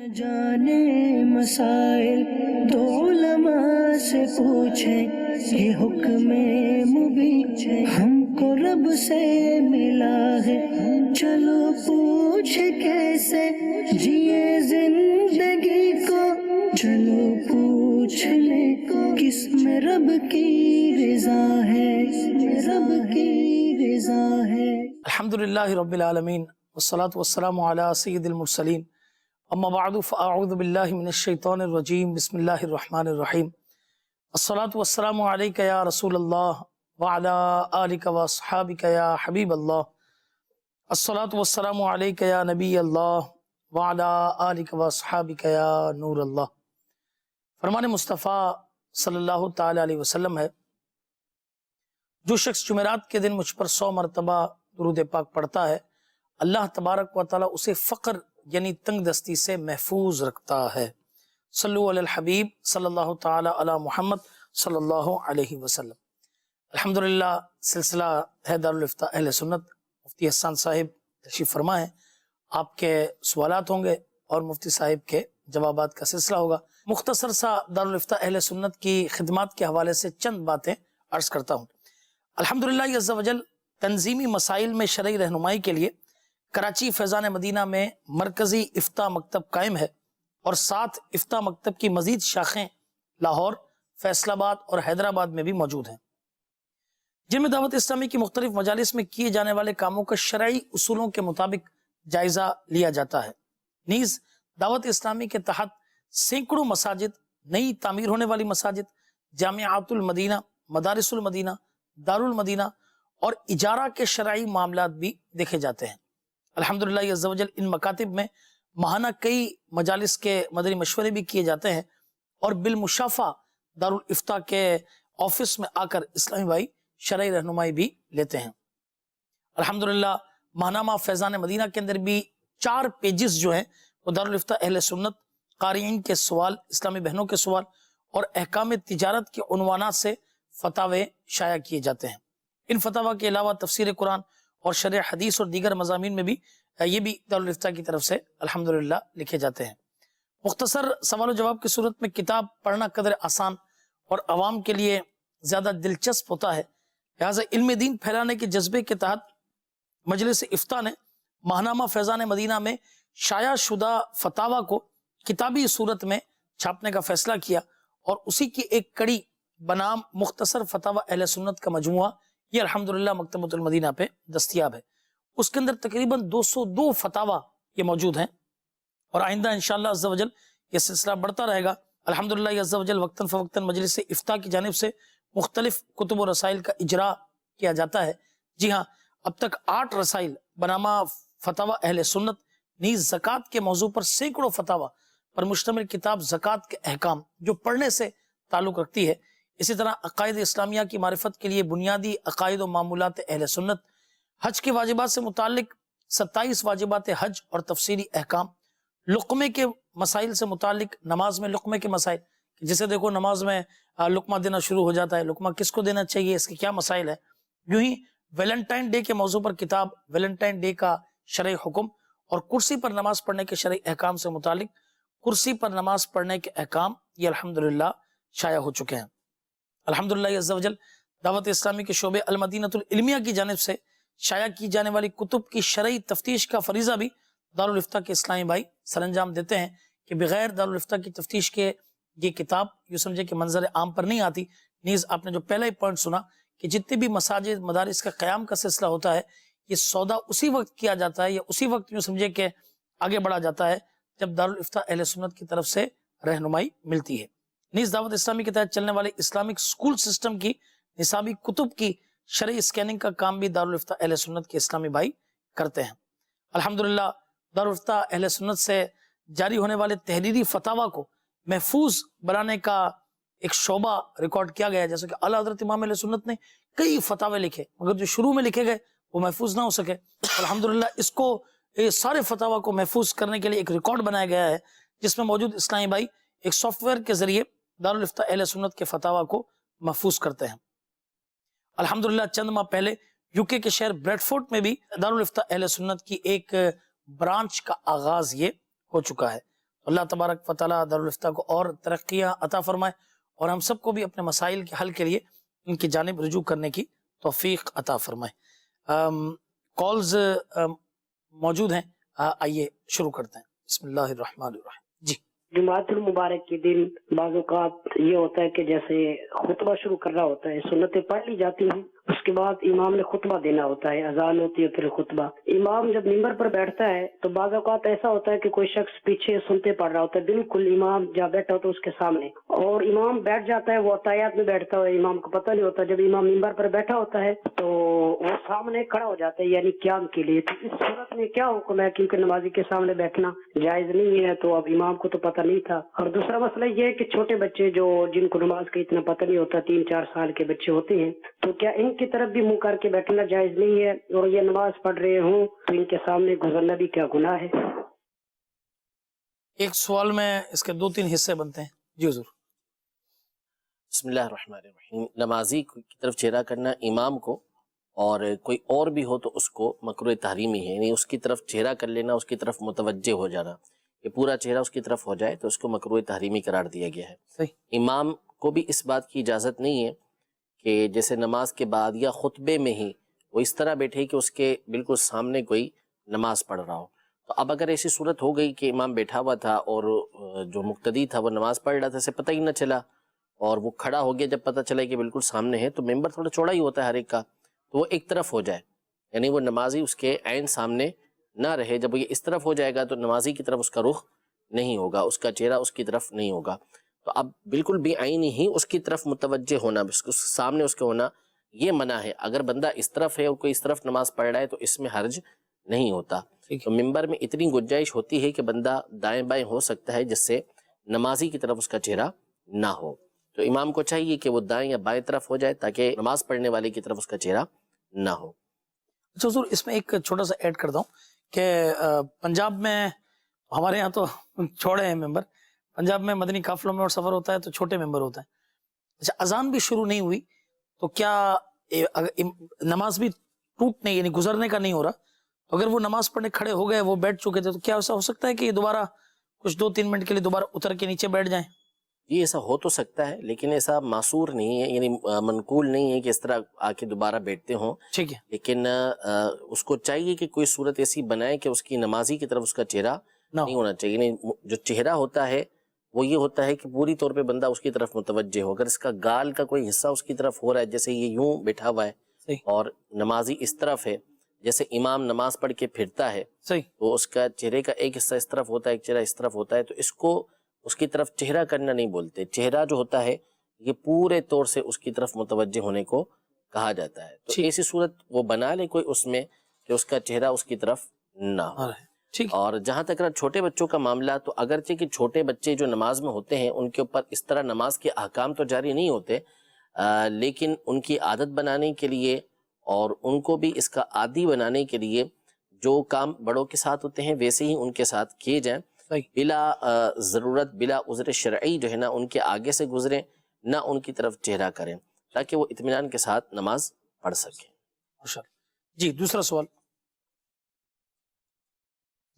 جانے مسائل دو علماء سے پوچھیں، یہ حکم مبین ہم کو رب سے ملا ہے، چلو پوچھ کیسے جیے زندگی کو، چلو پوچھ لے کس میں رب کی رضا ہے، رب کی رضا ہے۔ الحمدللہ رب العالمین والصلاة والسلام علی سید المرسلین، اما بعد فاعوذ باللہ من الشیطان الرجیم، بسم اللہ الرحمن الرحیم۔ الصلاة والسلام علیک یا رسول اللہ وعلی آلک واصحابک یا حبیب اللہ، الصلاة والسلام علیک یا نبی اللہ وعلی آلک واصحابک یا نور اللہ۔ فرمان مصطفیٰ صلی اللہ تعالی علیہ وسلم ہے، جو شخص جمعرات کے دن مجھ پر 100 مرتبہ درود پاک پڑھتا ہے، اللہ تبارک و تعالی اسے فقر یعنی تنگ دستی سے محفوظ رکھتا ہے۔ صلو علی الحبیب صلی اللہ تعالی علی محمد صلی اللہ علیہ وسلم۔ الحمدللہ سلسلہ ہے دارالفتہ اہل سنت، مفتی احسان صاحب تشریف فرما ہے، آپ کے سوالات ہوں گے اور مفتی صاحب کے جوابات کا سلسلہ ہوگا۔ مختصر سا دارالفتہ اہل سنت کی خدمات کے حوالے سے چند باتیں عرض کرتا ہوں۔ الحمدللہ عز و جل تنظیمی مسائل میں شرعی رہنمائی کے لیے کراچی فیضان مدینہ میں مرکزی افتاء مکتب قائم ہے، اور 7 افتاء مکتب کی مزید شاخیں لاہور، فیصل آباد اور حیدرآباد میں بھی موجود ہیں، جن میں دعوت اسلامی کی مختلف مجالس میں کیے جانے والے کاموں کا شرعی اصولوں کے مطابق جائزہ لیا جاتا ہے۔ نیز دعوت اسلامی کے تحت سینکڑوں مساجد، نئی تعمیر ہونے والی مساجد، جامعات المدینہ، مدارس المدینہ، دار المدینہ اور اجارہ کے شرعی معاملات بھی دیکھے جاتے ہیں۔ الحمدللہ عز و جل ان مکاتب میں ماہانہ کئی مجالس کے مدنی مشورے بھی کیے جاتے ہیں، اور بالمشافہ دارالافتاء کے آفس میں آ کر اسلامی بھائی شرعی رہنمائی بھی لیتے ہیں۔ الحمدللہ ماہنامہ فیضان مدینہ کے اندر بھی 4 پیجز جو ہیں وہ دارالافتاء اہل سنت، قارئین کے سوال، اسلامی بہنوں کے سوال اور احکام تجارت کے عنوانات سے فتاوے شائع کیے جاتے ہیں۔ ان فتاوی کے علاوہ تفسیر قرآن اور شرح حدیث اور دیگر مضامین میں بھی یہ بھی دارالافتاء کی طرف سے الحمدللہ لکھے جاتے ہیں۔ مختصر سوال و جواب کی صورت میں کتاب پڑھنا قدر آسان اور عوام کے لیے زیادہ دلچسپ ہوتا ہے، لہٰذا علم دین پھیلانے کے جذبے کے تحت مجلس افتاء نے ماہنامہ فیضان مدینہ میں شائع شدہ فتاوی کو کتابی صورت میں چھاپنے کا فیصلہ کیا، اور اسی کی ایک کڑی بنام مختصر فتاوی اہل سنت کا مجموعہ یہ الحمدللہ مکتبۃ المدینہ پہ دستیاب ہے۔ اس کے اندر تقریباً 202 فتاوی یہ موجود ہیں، اور آئندہ انشاءاللہ عز و جل یہ سلسلہ بڑھتا رہے گا۔ الحمدللہ عز و جل وقتاً فوقتاً مجلس افتاء کی جانب سے مختلف کتب و رسائل کا اجراء کیا جاتا ہے۔ جی ہاں، اب تک 8 رسائل بنامہ فتاوی اہل سنت، نیز زکوٰۃ کے موضوع پر سینکڑوں فتاوی پر مشتمل کتاب زکوٰۃ کے احکام جو پڑھنے سے تعلق رکھتی ہے۔ اسی طرح عقائد اسلامیہ کی معرفت کے لیے بنیادی عقائد و معمولات اہل سنت، حج کے واجبات سے متعلق 27 واجبات حج اور تفصیلی احکام، لقمے کے مسائل سے متعلق نماز میں لقمے کے مسائل، جسے دیکھو نماز میں لقمہ دینا شروع ہو جاتا ہے، لقمہ کس کو دینا چاہیے، اس کے کیا مسائل ہے۔ یوں ہی ویلنٹائن ڈے کے موضوع پر کتاب ویلنٹائن ڈے کا شرعی حکم، اور کرسی پر نماز پڑھنے کے شرعی احکام سے متعلق کرسی پر نماز پڑھنے کے احکام یہ الحمدللہ شائع ہو چکے ہیں۔ الحمدللہ عز و جل دعوت اسلامی کے شعبے المدینۃ العلمیہ کی جانب سے شائع کی جانے والی کتب کی شرعی تفتیش کا فریضہ بھی دارالافتاء کے اسلامی بھائی سر انجام دیتے ہیں، کہ بغیر دارالافتاء کی تفتیش کے یہ کتاب یوں سمجھے کہ منظر عام پر نہیں آتی۔ نیز آپ نے جو پہلا ہی پوائنٹ سنا کہ جتنے بھی مساجد مدارس کا قیام کا سلسلہ ہوتا ہے، یہ سودا اسی وقت کیا جاتا ہے، یا اسی وقت یوں سمجھے کہ آگے بڑھا جاتا ہے جب دارالافتاء اہل سنت کی طرف سے رہنمائی ملتی ہے۔ نیز دعوت اسلامی کے تحت چلنے والے اسلامک سکول سسٹم کی نصابی کتب کی شرعی اسکیننگ کا کام بھی دارالافتاء اہل سنت کے اسلامی بھائی کرتے ہیں۔ الحمدللہ دارالافتاء اہل سنت سے جاری ہونے والے تحریری فتاوی کو محفوظ بنانے کا ایک شعبہ ریکارڈ کیا گیا، جیسے کہ اعلیٰ حضرت امام اہل سنت نے کئی فتاوی لکھے، مگر جو شروع میں لکھے گئے وہ محفوظ نہ ہو سکے۔ الحمدللہ اس کو سارے فتاوی کو محفوظ کرنے کے لیے ایک ریکارڈ بنایا گیا ہے، جس میں موجود اسلامی بھائی ایک سافٹ ویئر کے ذریعے دارالافتاء اہل سنت کے فتاوی کو محفوظ کرتے ہیں۔ الحمدللہ چند ماہ پہلے یوکے کے شہر بریڈ فورٹ میں بھی دارالافتاء اہل سنت کی ایک برانچ کا آغاز یہ ہو چکا ہے۔ اللہ تبارک و تعالیٰ دارالفتہ کو اور ترقیاں عطا فرمائے اور ہم سب کو بھی اپنے مسائل کے حل کے لیے ان کی جانب رجوع کرنے کی توفیق عطا فرمائے۔ کالز موجود ہیں، آئیے شروع کرتے ہیں۔ بسم اللہ الرحمن الرحیم۔ جی، جمعۃ المبارک کے دن بعض اوقات یہ ہوتا ہے کہ جیسے خطبہ شروع کرنا ہوتا ہے، سنتیں پڑھ لی جاتی ہیں، اس کے بعد امام نے خطبہ دینا ہوتا ہے، اذان ہوتی ہے پھر خطبہ۔ امام جب ممبر پر بیٹھتا ہے تو بعض اوقات ایسا ہوتا ہے کہ کوئی شخص پیچھے سنتے پڑھ رہا ہوتا ہے، بالکل امام جہاں بیٹھا ہوتا ہے اس کے سامنے، اور امام بیٹھ جاتا ہے، وہ عطایات میں بیٹھتا ہے، امام کو پتہ نہیں ہوتا۔ جب امام ممبر پر بیٹھا ہوتا ہے تو وہ سامنے کھڑا ہو جاتا ہے، یعنی قیام کے لیے۔ تو اس صورت میں کیا حکم ہے؟ کیونکہ نمازی کے سامنے بیٹھنا جائز نہیں ہے، تو اب امام کو تو پتہ نہیں تھا۔ اور دوسرا مسئلہ یہ ہے کہ چھوٹے بچے جو جن کو نماز کا اتنا پتہ نہیں ہوتا، 3-4 سال کے بچے ہوتے ہیں، تو کیا ان کی طرف بھی منہ کر کے بیٹھنا جائز نہیں ہے؟ اور یہ نماز پڑھ رہے ہوں تو ان کے سامنے گزرنا بھی کیا گناہ ہے؟ ایک سوال میں اس کے 2-3 حصے بنتے ہیں۔ جی حضور۔ بسم اللہ الرحمن الرحیم۔ نمازی کی طرف چہرہ کرنا امام کو اور کوئی اور بھی ہو تو اس کو مکروہ تحریمی ہے، یعنی اس کی طرف چہرہ کر لینا، اس کی طرف متوجہ ہو جانا، کہ پورا چہرہ اس کی طرف ہو جائے تو اس کو مکروہ تحریمی قرار دیا گیا ہے۔ صحیح۔ امام کو بھی اس بات کی اجازت نہیں ہے کہ جیسے نماز کے بعد یا خطبے میں ہی وہ اس طرح بیٹھے کہ اس کے بالکل سامنے کوئی نماز پڑھ رہا ہو۔ تو اب اگر ایسی صورت ہو گئی کہ امام بیٹھا ہوا تھا اور جو مقتدی تھا وہ نماز پڑھ رہا تھا، اسے پتہ ہی نہ چلا، اور وہ کھڑا ہو گیا جب پتہ چلا کہ بالکل سامنے ہے، تو ممبر تھوڑا چوڑا ہی ہوتا ہے ہر ایک کا، تو وہ ایک طرف ہو جائے، یعنی وہ نمازی اس کے عین سامنے نہ رہے۔ جب یہ اس طرف ہو جائے گا تو نمازی کی طرف اس کا رخ نہیں ہوگا، اس کا چہرہ اس کی طرف نہیں ہوگا۔ تو اب بالکل بھی عین ہی اس کی طرف متوجہ ہونا، سامنے اس کے ہونا، یہ منع ہے۔ اگر بندہ اس طرف ہے اور کوئی اس طرف نماز پڑھ رہا ہے تو اس میں حرج نہیں ہوتا۔ تو ممبر میں اتنی گنجائش ہوتی ہے کہ بندہ دائیں بائیں ہو سکتا ہے جس سے نمازی کی طرف اس کا چہرہ نہ ہو۔ تو امام کو چاہیے کہ وہ دائیں یا بائیں طرف ہو جائے تاکہ نماز پڑھنے والے کی طرف اس کا چہرہ نہ ہو۔ اچھا حضور، اس میں ایک چھوٹا سا ایڈ کر دوں کہ پنجاب میں ہمارے یہاں تو چھوڑے ہیں ممبر، پنجاب میں مدنی قافلوں میں اور سفر ہوتا ہے تو چھوٹے ممبر ہوتا ہے۔ اچھا، اذان بھی شروع نہیں ہوئی تو کیا نماز بھی ٹوٹنے یعنی گزرنے کا نہیں ہو رہا؟ تو اگر وہ نماز پڑھنے کھڑے ہو گئے، وہ بیٹھ چکے تھے، تو کیا ایسا ہو سکتا ہے کہ یہ دوبارہ کچھ 2-3 منٹ کے لیے دوبارہ اتر کے نیچے بیٹھ جائیں؟ یہ ایسا ہو تو سکتا ہے، لیکن ایسا معصور نہیں ہے، یعنی منقول نہیں ہے کہ اس طرح آ کے دوبارہ بیٹھتے ہوں۔ ٹھیک ہے۔ لیکن اس کو چاہیے کہ کوئی صورت ایسی بنائے کہ اس کی نمازی کی طرف اس کا چہرہ نہیں ہونا چاہیے۔ یعنی جو چہرہ ہوتا ہے وہ یہ ہوتا ہے کہ پوری طور پہ بندہ اس کی طرف متوجہ ہو۔ اگر اس کا گال کا کوئی حصہ اس کی طرف ہو رہا ہے، جیسے یہ یوں بیٹھا ہوا ہے اور نمازی اس طرف ہے، جیسے امام نماز پڑھ کے پھرتا ہے تو اس کا چہرے کا ایک حصہ اس طرف ہوتا ہے، ایک چہرہ اس طرف ہوتا ہے، تو اس کو اس کی طرف چہرہ کرنا نہیں بولتے۔ چہرہ جو ہوتا ہے یہ پورے طور سے اس کی طرف متوجہ ہونے کو کہا جاتا ہے۔ تو ایسی صورت وہ بنا لے کوئی اس میں کہ اس کا چہرہ اس کی طرف نہ ہو۔ اور جہاں تک رہا چھوٹے بچوں کا معاملہ، تو اگرچہ کہ چھوٹے بچے جو نماز میں ہوتے ہیں ان کے اوپر اس طرح نماز کے احکام تو جاری نہیں ہوتے، لیکن ان کی عادت بنانے کے لیے اور ان کو بھی اس کا عادی بنانے کے لیے جو کام بڑوں کے ساتھ ہوتے ہیں ویسے ہی ان کے ساتھ کیے جائیں، بلا ضرورت بلا عذر شرعی جو ہے نا ان کے آگے سے گزریں، نہ ان کی طرف چہرہ کریں، تاکہ وہ اطمینان کے ساتھ نماز پڑھ سکیں۔ جی، دوسرا سوال۔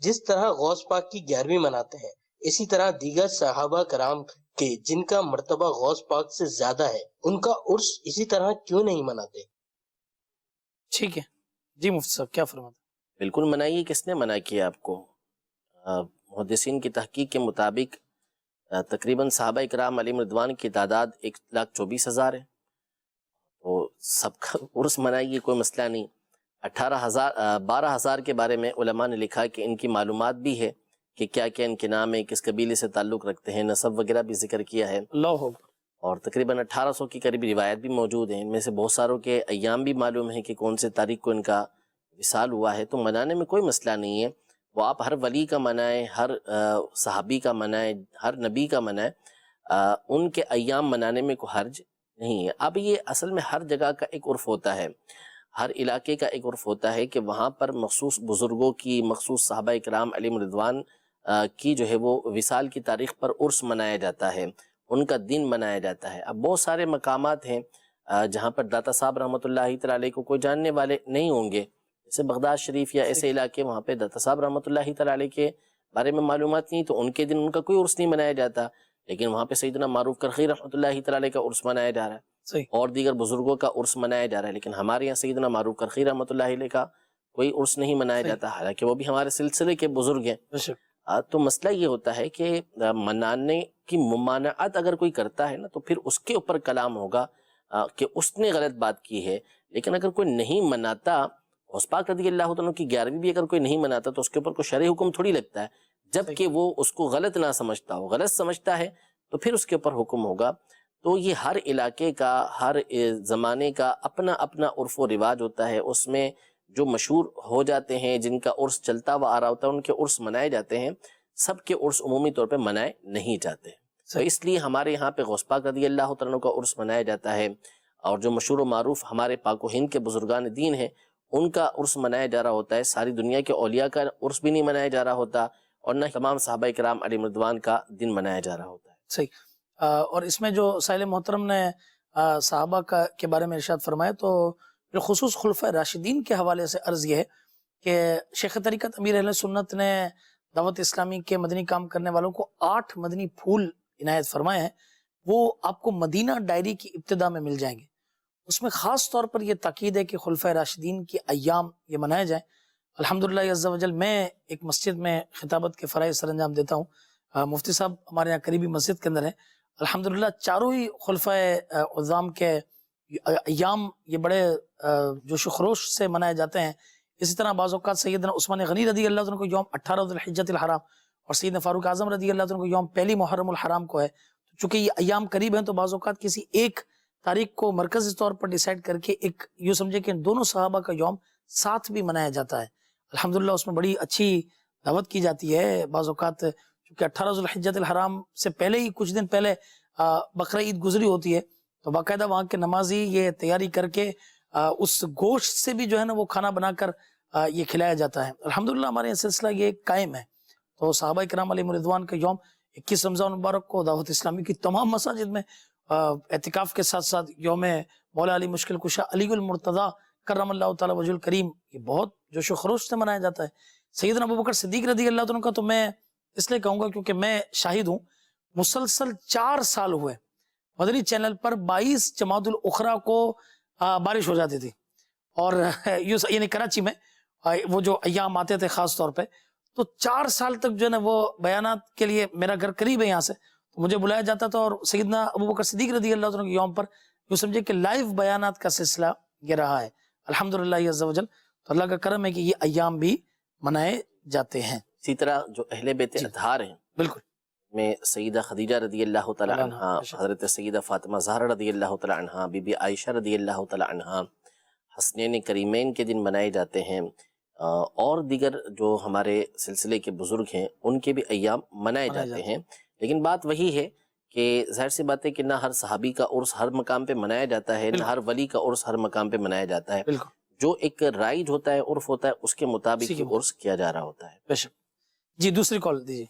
جس طرح غوث پاک کی 11ویں مناتے ہیں، اسی طرح دیگر صحابہ کرام کے جن کا مرتبہ غوث پاک سے زیادہ ہے، ان کا عرس اسی طرح کیوں نہیں مناتے؟ ٹھیک ہے جی، مفتی صاحب کیا فرماتے؟ بالکل منائیے، کس نے منع کیا آپ کو؟ محدثین کی تحقیق کے مطابق تقریباً صحابہ اکرام علیہم رضوان کی تعداد 1,24,000 ہے، تو سب کا عرس منائیے، کوئی مسئلہ نہیں۔ 12,000 کے بارے میں علماء نے لکھا کہ ان کی معلومات بھی ہے کہ کیا کیا ان کے نام ہے، کس قبیلے سے تعلق رکھتے ہیں، نسب وغیرہ بھی ذکر کیا ہے، اور تقریباً 1800 کی قریب روایت بھی موجود ہیں۔ ان میں سے بہت ساروں کے ایام بھی معلوم ہیں کہ کون سے تاریخ کو ان کا وصال ہوا ہے، تو منانے میں کوئی مسئلہ نہیں ہے۔ وہ آپ ہر ولی کا منائیں، ہر صحابی کا منائیں، ہر نبی کا منائیں، ان کے ایام منانے میں کوئی حرج نہیں ہے۔ اب یہ اصل میں ہر جگہ کا ایک عرف ہوتا ہے، ہر علاقے کا ایک عرف ہوتا ہے کہ وہاں پر مخصوص بزرگوں کی، مخصوص صحابہ اکرام علیہم رضوان کی جو ہے وہ وصال کی تاریخ پر عرس منایا جاتا ہے، ان کا دن منایا جاتا ہے۔ اب بہت سارے مقامات ہیں جہاں پر داتا صاحب رحمۃ اللہ تعالی علیہ کو کوئی جاننے والے نہیں ہوں گے، جیسے بغداد شریف یا ایسے علاقے، وہاں پہ داتا صاحب رحمۃ اللہ تعالی علیہ کے بارے میں معلومات نہیں تو ان کے دن ان کا کوئی عرس نہیں منایا جاتا، لیکن وہاں پہ سیدنا معروف کرخی رحمۃ اللہ تعالی کا عرس منایا جا رہا ہے، صحیح. اور دیگر بزرگوں کا عرس منایا جا رہا ہے، لیکن ہمارے یہاں سیدنا معروف کرخی رحمۃ اللہ علیہ کا کوئی عرس نہیں منایا صحیح. جاتا، حالانکہ وہ بھی ہمارے سلسلے کے بزرگ ہیں. بے شک. تو مسئلہ یہ ہوتا ہے کہ منانے کی ممانعت اگر کوئی کرتا ہے نا تو پھر اس کے اوپر کلام ہوگا کہ اس نے غلط بات کی ہے. لیکن اگر کوئی نہیں مناتا، غوث پاک رضی اللہ عنہ کی 11ویں بھی اگر کوئی نہیں مناتا تو اس کے اوپر کوئی شرعی حکم تھوڑی لگتا ہے، جبکہ وہ اس کو غلط نہ سمجھتا ہو. غلط سمجھتا ہے تو پھر اس کے اوپر حکم ہوگا. تو یہ ہر علاقے کا، ہر زمانے کا اپنا اپنا عرف و رواج ہوتا ہے. اس میں جو مشہور ہو جاتے ہیں، جن کا عرس چلتا ہوا آ رہا ہوتا ہے، ان کے عرس منائے جاتے ہیں. سب کے عرس عمومی طور پہ منائے نہیں جاتے. تو اس لیے ہمارے یہاں پہ غوث پاک رضی اللہ تعالیٰ عنہ کا عرس منایا جاتا ہے، اور جو مشہور و معروف ہمارے پاک و ہند کے بزرگان دین ہیں ان کا عرس منایا جا رہا ہوتا ہے. ساری دنیا کے اولیاء کا عرس بھی نہیں منایا جا رہا ہوتا، اور نہ تمام صحابہ کرام علیہم رضوان کا دن منایا جا رہا ہوتا ہے. صحیح. اور اس میں جو سائل محترم نے صحابہ کے بارے میں ارشاد فرمایا، تو بالخصوص خلفۂ راشدین کے حوالے سے عرض یہ ہے کہ شیخ طریقت امیر اہل سنت نے دعوت اسلامی کے مدنی کام کرنے والوں کو 8 مدنی پھول عنایت فرمائے ہیں. وہ آپ کو مدینہ ڈائری کی ابتدا میں مل جائیں گے. اس میں خاص طور پر یہ تاکید ہے کہ خلفۂ راشدین کی ایام یہ منائے جائیں. الحمدللہ عز و جل میں ایک مسجد میں خطابت کے فرائض سر انجام دیتا ہوں. مفتی صاحب ہمارے یہاں قریبی مسجد کے اندر ہیں. الحمدللہ چاروں ہی خلفۂ عظام کے ایام یہ بڑے جوش و خروش سے منائے جاتے ہیں. اسی طرح بعض اوقات سیدنا عثمان غنی رضی اللہ عنہ کو یوم 18 ذی الحجۃ الحرام، اور سیدنا فاروق اعظم رضی اللہ عنہ کو یوم 1 محرم الحرام کو ہے. چونکہ یہ ایام قریب ہیں تو بعض اوقات کسی ایک تاریخ کو مرکزی طور پر ڈیسائیڈ کر کے ایک یوں سمجھے کہ ان دونوں صحابہ کا یوم ساتھ بھی منایا جاتا ہے. الحمدللہ اس میں بڑی اچھی دعوت کی جاتی ہے. بعض اوقات چونکہ 18 ذی الحجۃ الحرام سے پہلے ہی کچھ دن پہلے بقرہ عید گزری ہوتی ہے، تو باقاعدہ وہاں کے نمازی یہ تیاری کر کے اس گوشت سے بھی جو ہے نا وہ کھانا بنا کر یہ کھلایا جاتا ہے. الحمدللہ ہمارے یہ سلسلہ یہ قائم ہے. تو صحابہ کرام علیہ رضوان کا یوم 21 رمضان مبارک کو دعوت اسلامی کی تمام مساجد میں اعتکاف کے ساتھ ساتھ یوم مولا علی مشکل کشا علی المرتضیٰ کرم اللہ تعالی وجہ الکریم یہ بہت جوش و خروش سے منایا جاتا ہے. سیدنا ابوبکر صدیق رضی اللہ عنہ کا تو میں اس لیے کہوں گا کیونکہ میں شاہد ہوں. مسلسل 4 سال ہوئے مدنی چینل پر 22 جمادی الاخری کو بارش ہو جاتی تھی، اور یعنی کراچی میں وہ جو ایام آتے تھے خاص طور پہ، تو 4 سال تک جو ہے نا وہ بیانات کے لیے، میرا گھر قریب ہے یہاں سے، تو مجھے بلایا جاتا تھا، اور سیدنا ابوبکر صدیق رضی اللہ عنہ کے یوم پر یوں سمجھے کہ لائیو بیانات کا سلسلہ یہ رہا ہے. الحمدللہ عز و جل. تو اللہ کا کرم ہے کہ یہ ایام بھی منائے جاتے ہیں. اسی طرح جو اہل بیت اطہار ہیں، بالکل، میں سیدہ خدیجہ رضی اللہ تعالی عنہا، حضرت سیدہ فاطمہ زہرا رضی اللہ تعالی عنہا، بی بی عائشہ رضی اللہ تعالی عنہا، حسنین کریمین کے دن منائے جاتے ہیں، اور دیگر جو ہمارے سلسلے کے بزرگ ہیں ان کے بھی ایام منائے جاتے ہیں. لیکن بات وہی ہے کہ ظاہر سی بات ہے کہ نہ ہر صحابی کا عرس ہر مقام پہ منایا جاتا ہے، نہ ہر ولی کا عرس ہر مقام پہ منایا جاتا ہے. جو ایک رائج ہوتا ہے، عرف ہوتا ہے، اس کے مطابق ہی عرس کیا جا رہا ہوتا ہے. بے شک. جی دوسری کال دیجیے.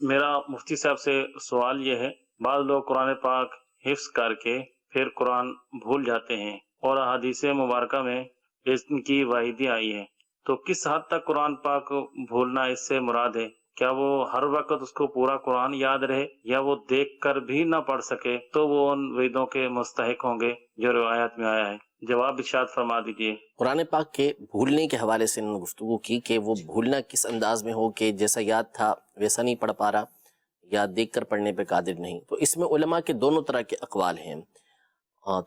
میرا مفتی صاحب سے سوال یہ ہے، بعض لوگ قرآن پاک حفظ کر کے پھر قرآن بھول جاتے ہیں، اور احادیث مبارکہ میں ان کی واحدی آئی ہے، تو کس حد تک قرآن پاک بھولنا اس سے مراد ہے؟ کیا وہ ہر وقت اس کو پورا قرآن یاد رہے، یا وہ دیکھ کر بھی نہ پڑھ سکے تو وہ ان وعیدوں کے مستحق ہوں گے جو روایات میں آیا ہے؟ جواب ارشاد فرما دیجیے. قرآن پاک کے بھولنے کے حوالے سے انہوں نے گفتگو کی کہ وہ بھولنا کس انداز میں ہو کہ جیسا یاد تھا ویسا نہیں پڑھ پا رہا، یا دیکھ کر پڑھنے پہ قادر نہیں. تو اس میں علماء کے دونوں طرح کے اقوال ہیں.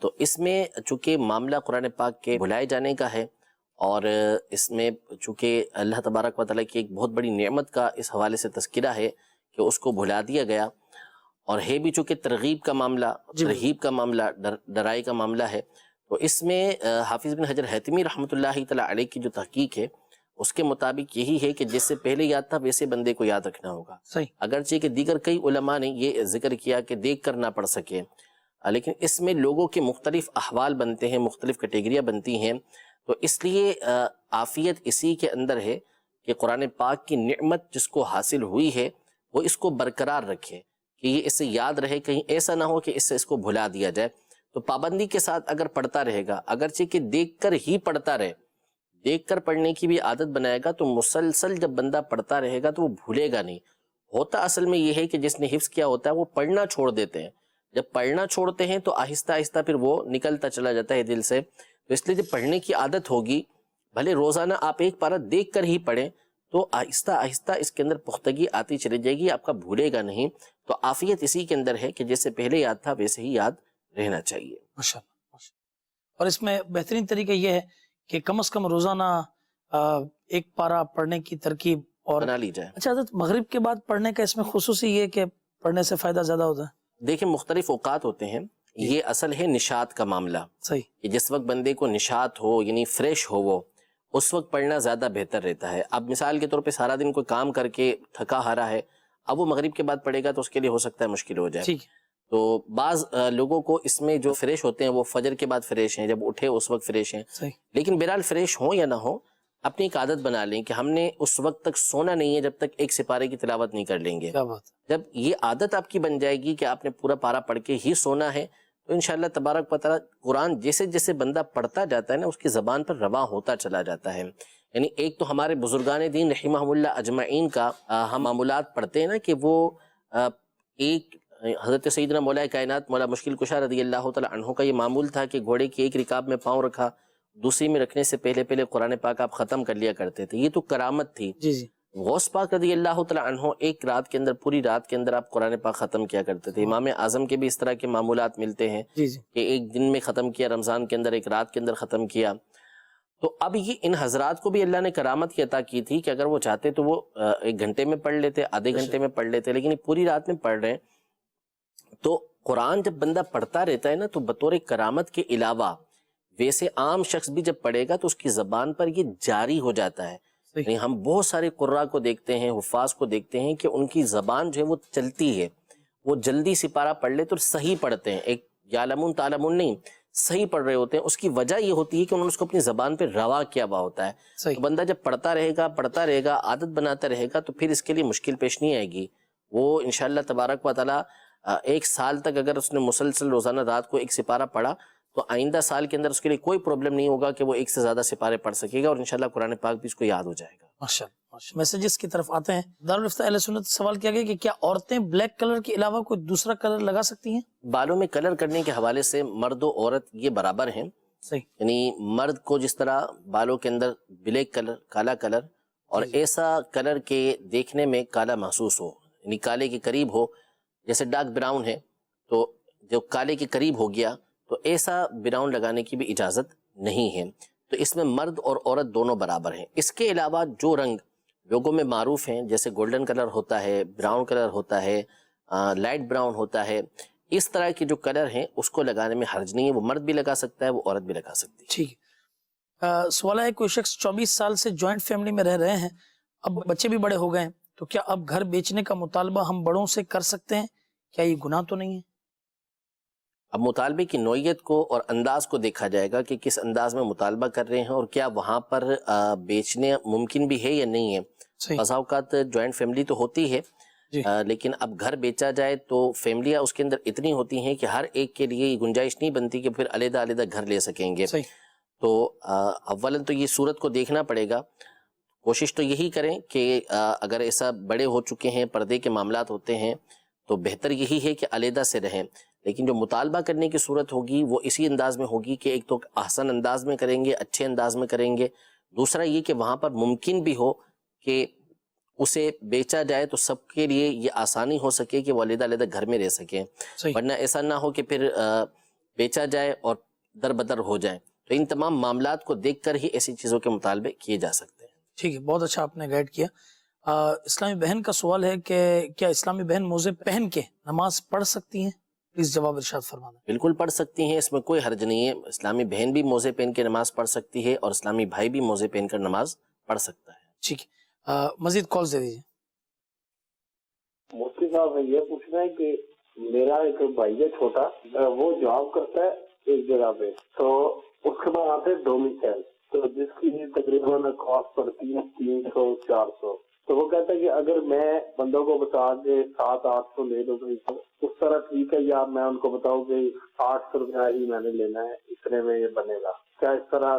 تو اس میں چونکہ معاملہ قرآن پاک کے بھلائے جانے کا ہے، اور اس میں چونکہ اللہ تبارک و تعالیٰ کی ایک بہت بڑی نعمت کا اس حوالے سے تذکرہ ہے کہ اس کو بھلا دیا گیا، اور ہے بھی چونکہ ترغیب کا معاملہ، ترہیب کا معاملہ، ڈرائی کا معاملہ ہے. تو اس میں حافظ بن حجر حیتمی رحمۃ اللہ تعالیٰ علیہ کی جو تحقیق ہے اس کے مطابق یہی ہے کہ جس سے پہلے یاد تھا ویسے بندے کو یاد رکھنا ہوگا. اگرچہ کہ دیگر کئی علماء نے یہ ذکر کیا کہ دیکھ کر نہ پڑھ سکے، لیکن اس میں لوگوں کے مختلف احوال بنتے ہیں، مختلف کیٹیگریاں بنتی ہیں. تو اس لیے عافیت اسی کے اندر ہے کہ قرآن پاک کی نعمت جس کو حاصل ہوئی ہے وہ اس کو برقرار رکھے، کہ یہ اسے یاد رہے، کہیں ایسا نہ ہو کہ اس سے اس کو بھلا دیا جائے. تو پابندی کے ساتھ اگر پڑھتا رہے گا، اگرچہ کہ دیکھ کر ہی پڑھتا رہے، دیکھ کر پڑھنے کی بھی عادت بنائے گا تو مسلسل جب بندہ پڑھتا رہے گا تو وہ بھولے گا نہیں. ہوتا اصل میں یہ ہے کہ جس نے حفظ کیا ہوتا ہے وہ پڑھنا چھوڑ دیتے ہیں. جب پڑھنا چھوڑتے ہیں تو آہستہ آہستہ پھر وہ نکلتا چلا جاتا ہے دل سے. تو اس لیے جب پڑھنے کی عادت ہوگی، بھلے روزانہ آپ ایک پارہ دیکھ کر ہی پڑھیں، تو آہستہ آہستہ اس کے اندر پختگی آتی چلی جائے گی، آپ کا بھولے گا نہیں. تو عافیت اسی کے اندر ہے کہ جیسے پہلے یاد تھا ویسے ہی یاد رہنا چاہیے. ماشاءاللہ. اور اس میں بہترین طریقہ یہ ہے کہ کم از کم روزانہ ایک پارہ پڑھنے کی ترکیب اور بنا لی جائے. اچھا حضرت، مغرب کے بعد پڑھنے کا اس میں خصوصی یہ کہ پڑھنے سے فائدہ زیادہ ہوتا ہے؟ دیکھیں مختلف اوقات ہوتے ہیں، یہ اصل ہے نشاط کا معاملہ. صحیح. کہ جس وقت بندے کو نشاط ہو، یعنی فریش ہو، وہ اس وقت پڑھنا زیادہ بہتر رہتا ہے. اب مثال کے طور پہ سارا دن کوئی کام کر کے تھکا ہارا ہے، اب وہ مغرب کے بعد پڑھے گا تو اس کے لیے ہو سکتا ہے مشکل ہو جائے. ٹھیک. تو بعض لوگوں کو اس میں جو فریش ہوتے ہیں وہ فجر کے بعد فریش ہیں، جب اٹھے اس وقت فریش ہیں. صحیح. لیکن بہرحال فریش ہوں یا نہ ہوں، اپنی ایک عادت بنا لیں کہ ہم نے اس وقت تک سونا نہیں ہے جب تک ایک سپارے کی تلاوت نہیں کر لیں گے. کیا بات. جب یہ عادت آپ کی بن جائے گی کہ آپ نے پورا پارہ پڑھ کے ہی سونا ہے، تو انشاءاللہ تبارک و تعالی قرآن جیسے جیسے بندہ پڑھتا جاتا ہے نا، اس کی زبان پر رواں ہوتا چلا جاتا ہے. یعنی ایک تو ہمارے بزرگان دین رحمہم اللہ اجمعین کا ہم معمولات پڑھتے ہیں نا کہ وہ ایک حضرت سیدنا مولا کائنات مولا مشکل کشا رضی اللہ تعالی عنہ کا یہ معمول تھا کہ گھوڑے کی ایک رکاب میں پاؤں رکھا، دوسری میں رکھنے سے پہلے پہلے قرآن پاک آپ ختم کر لیا کرتے تھے. یہ تو کرامت تھی. جی جی. غوث پاک رضی اللہ تعالی عنہ ایک رات کے اندر، پوری رات کے اندر آپ قرآن پاک ختم کیا کرتے تھے. امام اعظم کے بھی اس طرح کے معمولات ملتے ہیں جی جی. کہ ایک دن میں ختم کیا، رمضان کے اندر ایک رات کے اندر ختم کیا. تو اب یہ ان حضرات کو بھی اللہ نے کرامت کی عطا کی تھی کہ اگر وہ چاہتے تو وہ ایک گھنٹے میں پڑھ لیتے، آدھے گھنٹے میں پڑھ لیتے، لیکن یہ پوری رات میں پڑھ رہے ہیں. تو قرآن جب بندہ پڑھتا رہتا ہے نا تو بطور کرامت کے علاوہ ویسے عام شخص بھی جب پڑھے گا تو اس کی زبان پر یہ جاری ہو جاتا ہے. یعنی ہم بہت سارے قراء کو دیکھتے ہیں، حفاظ کو دیکھتے ہیں کہ ان کی زبان جو ہے وہ چلتی ہے، وہ جلدی سپارہ پڑھ لے تو صحیح پڑھتے ہیں، ایک یعلمون تعلمون نہیں، صحیح پڑھ رہے ہوتے ہیں. اس کی وجہ یہ ہوتی ہے کہ انہوں نے اس کو اپنی زبان پہ روا کیا ہوا ہوتا ہے. تو بندہ جب پڑھتا رہے گا عادت بناتا رہے گا تو پھر اس کے لیے مشکل پیش نہیں آئے گی. وہ انشاءاللہ تبارک و تعالی ایک سال تک اگر اس نے مسلسل روزانہ رات کو ایک سپارہ پڑھا تو آئندہ سال کے اندر اس کے لیے کوئی پرابلم نہیں ہوگا کہ وہ ایک سے زیادہ سپارے پڑھ سکے گا، اور انشاءاللہ قرآن پاک بھی اس کو یاد ہو جائے گا. ماشاءاللہ. میسیجز کی طرف آتے ہیں. دارالفتہ اہل سنت سوال کیا گیا کہ کیا عورتیں بلیک کلر کے علاوہ کوئی دوسرا کلر لگا سکتی ہیں؟ بالوں میں کلر کرنے کے حوالے سے مرد و عورت یہ برابر ہیں. صحیح. یعنی مرد کو جس طرح بالوں کے اندر بلیک کلر، کالا کلر، اور ایسا کلر کے دیکھنے میں کالا محسوس ہو، یعنی کالے کے قریب ہو، جیسے ڈارک براؤن ہے تو جو کالے کے قریب ہو گیا تو ایسا براؤن لگانے کی بھی اجازت نہیں ہے. تو اس میں مرد اور عورت دونوں برابر ہیں. اس کے علاوہ جو رنگ لوگوں میں معروف ہیں، جیسے گولڈن کلر ہوتا ہے، براؤن کلر ہوتا ہے، لائٹ براؤن ہوتا ہے، اس طرح کے جو کلر ہیں اس کو لگانے میں حرج نہیں ہے. وہ مرد بھی لگا سکتا ہے، وہ عورت بھی لگا سکتی ہے. ٹھیک ہے. سوال ہے، کوئی شخص 24 سال سے جوائنٹ فیملی میں رہ رہے ہیں، اب بچے بھی بڑے ہو گئے ہیں، تو کیا اب گھر بیچنے کا مطالبہ ہم بڑوں سے کر سکتے ہیں؟ کیا یہ گناہ تو نہیں ہے؟ اب مطالبے کی نوعیت کو اور انداز کو دیکھا جائے گا کہ کس انداز میں مطالبہ کر رہے ہیں اور کیا وہاں پر بیچنے ممکن بھی ہے یا نہیں ہے. بعض اوقات جوائنٹ فیملی تو ہوتی ہے، لیکن اب گھر بیچا جائے تو فیملیاں اس کے اندر اتنی ہوتی ہیں کہ ہر ایک کے لیے یہ گنجائش نہیں بنتی کہ پھر علیحدہ علیحدہ گھر لے سکیں گے. تو اولا تو یہ صورت کو دیکھنا پڑے گا. کوشش تو یہی کریں کہ اگر ایسا بڑے ہو چکے ہیں، پردے کے معاملات ہوتے ہیں، تو بہتر یہی ہے کہ علیحدہ سے رہیں. لیکن جو مطالبہ کرنے کی صورت ہوگی وہ اسی انداز میں ہوگی کہ ایک تو احسن انداز میں کریں گے، اچھے انداز میں کریں گے. دوسرا یہ کہ وہاں پر ممکن بھی ہو کہ اسے بیچا جائے تو سب کے لیے یہ آسانی ہو سکے کہ وہ علیحدہ علیحدہ گھر میں رہ سکیں، ورنہ ایسا نہ ہو کہ پھر بیچا جائے اور در بدر ہو جائے. تو ان تمام معاملات کو دیکھ کر ہی ایسی چیزوں کے مطالبے کیے جا سکتے ہیں. ٹھیک ہے، بہت اچھا آپ نے گائیڈ کیا. اسلامی بہن کا سوال ہے کہ کیا اسلامی بہن موزے پہن کے نماز پڑھ سکتی ہیں؟ پلیز جواب ارشاد فرمانا. بالکل پڑھ سکتی ہیں، اس میں کوئی حرج نہیں ہے. اسلامی بہن بھی موزے پہن کے نماز پڑھ سکتی ہے اور اسلامی بھائی بھی موزے پہن کر نماز پڑھ سکتا ہے. ٹھیک ہے، مزید کالز دے دیجیے. مفتی صاحب میں یہ پوچھنا ہے کہ میرا ایک بھائی ہے چھوٹا، وہ جاب کرتا ہے ایک جگہ پہ، تو اس کے بعد آتے ڈومیسائل، تو جس کی تقریباً کاسٹ پڑتی ہے 300-400. تو وہ کہتا ہے کہ اگر میں بندوں کو بتا کے 700-800 لے لوں تو اس طرح ٹھیک ہے، یا میں ان کو بتاؤں کہ 800 روپیہ ہی میں نے لینا ہے، اتنے میں یہ بنے گا؟ کیا اس طرح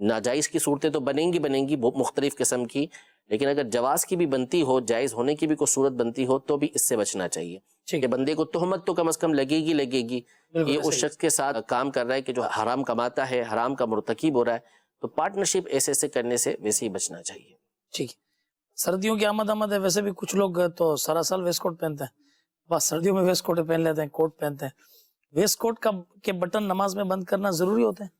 ناجائز کی صورتیں تو بنیں گی مختلف قسم کی، لیکن اگر جواز کی بھی بنتی ہو، جائز ہونے کی بھی کوئی صورت بنتی ہو تو بھی اس سے بچنا چاہیے کہ بندے کو تہمت تو کم از کم لگے گی کہ اس شخص کے ساتھ کام کر رہا ہے کہ جو حرام کماتا ہے، حرام کا مرتکب ہو رہا ہے، تو پارٹنرشپ ایسے کرنے سے ویسے ہی بچنا چاہیے. ٹھیک ہے. سردیوں کی آمد ہے، ویسے بھی کچھ لوگ تو سارا سال ویسٹ کوٹ پہنتے ہیں، بس سردیوں میں ویسٹ کوٹ پہن لیتے ہیں، کوٹ پہنتے ہیں. ویسٹ کوٹ کے بٹن نماز میں بند کرنا ضروری ہوتے ہیں؟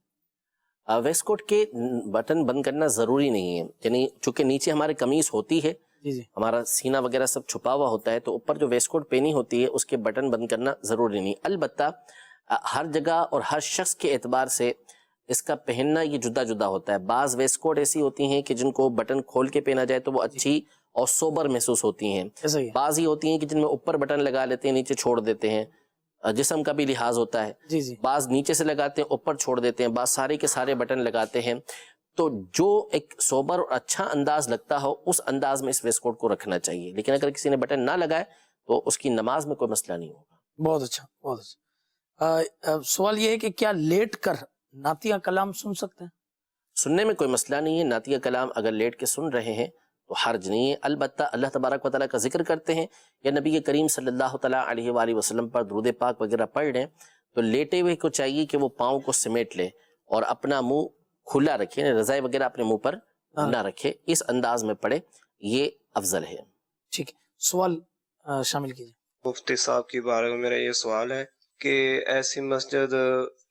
ویسٹ کوٹ کے بٹن بند کرنا ضروری نہیں ہے، یعنی چونکہ نیچے ہمارے قمیص ہوتی ہے، جی ہمارا سینہ وغیرہ سب چھپا ہوا ہوتا ہے، تو اوپر جو ویسٹ کوٹ پہنی ہوتی ہے اس کے بٹن بند کرنا ضروری نہیں. البتہ ہر جگہ اور ہر شخص کے اعتبار سے اس کا پہننا یہ جدا جدا ہوتا ہے. بعض ویسٹ کوٹ ایسی ہوتی ہیں کہ جن کو بٹن کھول کے پہنا جائے تو وہ اچھی اور سوبر محسوس ہوتی ہیں. بعض ہی ہوتی ہیں کہ جن میں اوپر بٹن لگا لیتے ہیں، نیچے چھوڑ دیتے ہیں، جسم کا بھی لحاظ ہوتا ہے. بعض نیچے سے لگاتے ہیں، اوپر چھوڑ دیتے ہیں، بعض سارے کے سارے بٹن لگاتے ہیں. تو جو ایک سوبر اور اچھا انداز لگتا ہو اس انداز میں اس ویسٹ کوٹ کو رکھنا چاہیے. لیکن اگر کسی نے بٹن نہ لگائے تو اس کی نماز میں کوئی مسئلہ نہیں ہوگا. بہت اچھا، بہت اچھا. سوال یہ ہے کہ کیا لیٹ کر نعتیہ کلام سن سکتے ہیں؟ سننے میں کوئی مسئلہ نہیں ہے. نعتیہ کلام اگر لیٹ کے سن رہے ہیں تو حرج نہیں ہے. البتہ اللہ تبارک و تعالیٰ کا ذکر کرتے ہیں یا نبی کریم صلی اللہ تعالیٰ علیہ وآلہ وسلم پر درود پاک وغیرہ پڑھ لیں تو لیٹے ہوئے کو چاہیے کہ وہ پاؤں کو سمیٹ لے اور اپنا منہ کھلا رکھے، یعنی رضائی وغیرہ اپنے منہ پر نہ رکھے، اس انداز میں پڑھے، یہ افضل ہے. ٹھیک ہے. سوال شامل کیجیے. مفتی صاحب کے بارے میں میرا یہ سوال ہے کہ ایسی مسجد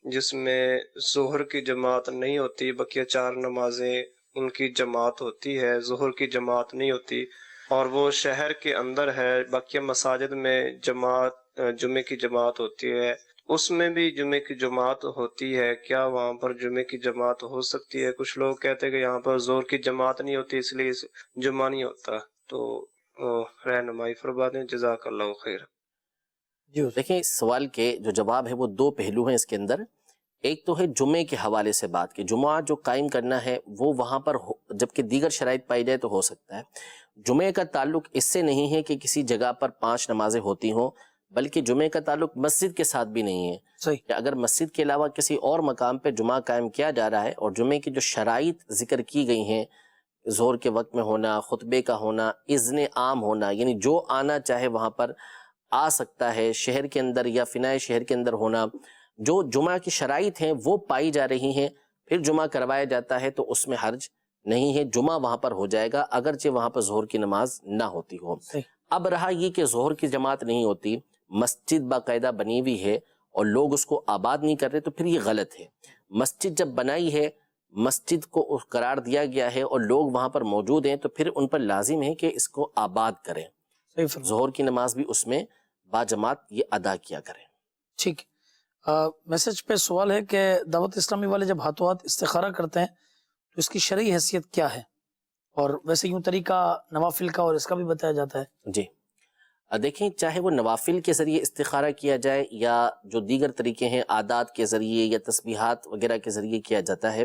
جس میں ظہر کی جماعت نہیں ہوتی، بقیہ 4 نمازیں ان کی جماعت ہوتی ہے، ظہر کی جماعت نہیں ہوتی، اور وہ شہر کے اندر ہے، بقیہ مساجد میں جمعے کی جماعت ہوتی ہے، اس میں بھی جمعے کی جماعت ہوتی ہے، کیا وہاں پر جمعے کی جماعت ہو سکتی ہے؟ کچھ لوگ کہتے ہیں کہ یہاں پر ظہر کی جماعت نہیں ہوتی اس لیے جمعہ نہیں ہوتا، تو رہنمائی فرما دیں، جزاک اللہ خیر. دیکھیں اس سوال کے جو جواب ہے وہ 2 پہلو ہیں اس کے اندر. ایک تو ہے جمعے کے حوالے سے بات کہ جمعہ جو قائم کرنا ہے وہ وہاں پر جبکہ دیگر شرائط پائی جائے تو ہو سکتا ہے. جمعے کا تعلق اس سے نہیں ہے کہ کسی جگہ پر 5 نمازیں ہوتی ہوں، بلکہ جمعے کا تعلق مسجد کے ساتھ بھی نہیں ہے. کہ اگر مسجد کے علاوہ کسی اور مقام پہ جمعہ قائم کیا جا رہا ہے اور جمعے کی جو شرائط ذکر کی گئی ہیں، ظہر کے وقت میں ہونا، خطبے کا ہونا، اذن عام ہونا، یعنی جو آنا چاہے وہاں پر آ سکتا ہے، شہر کے اندر یا فنائے شہر کے اندر ہونا، جو جمعہ کی شرائط ہیں وہ پائی جا رہی ہیں، پھر جمعہ کروایا جاتا ہے تو اس میں حرج نہیں ہے. جمعہ وہاں پر ہو جائے گا اگرچہ وہاں پر ظہر کی نماز نہ ہوتی ہو. اب رہا یہ کہ ظہر کی جماعت نہیں ہوتی، مسجد باقاعدہ بنی ہوئی ہے اور لوگ اس کو آباد نہیں کر رہے، تو پھر یہ غلط ہے. مسجد جب بنائی ہے، مسجد کو قرار دیا گیا ہے اور لوگ وہاں پر موجود ہیں، تو پھر ان پر لازم ہے کہ اس کو آباد کریں، ظہر کی نماز بھی اس میں باجماعت یہ ادا کیا کریں. ٹھیک. میسج پہ سوال ہے کہ دعوت اسلامی والے جب ہاتھوں ہاتھ استخارہ کرتے ہیں تو اس کی شرعی حیثیت کیا ہے؟ اور ویسے یوں طریقہ نوافل کا اور اس کا بھی بتایا جاتا ہے. جی دیکھیں، چاہے وہ نوافل کے ذریعے استخارہ کیا جائے یا جو دیگر طریقے ہیں عادات کے ذریعے یا تسبیحات وغیرہ کے ذریعے کیا جاتا ہے،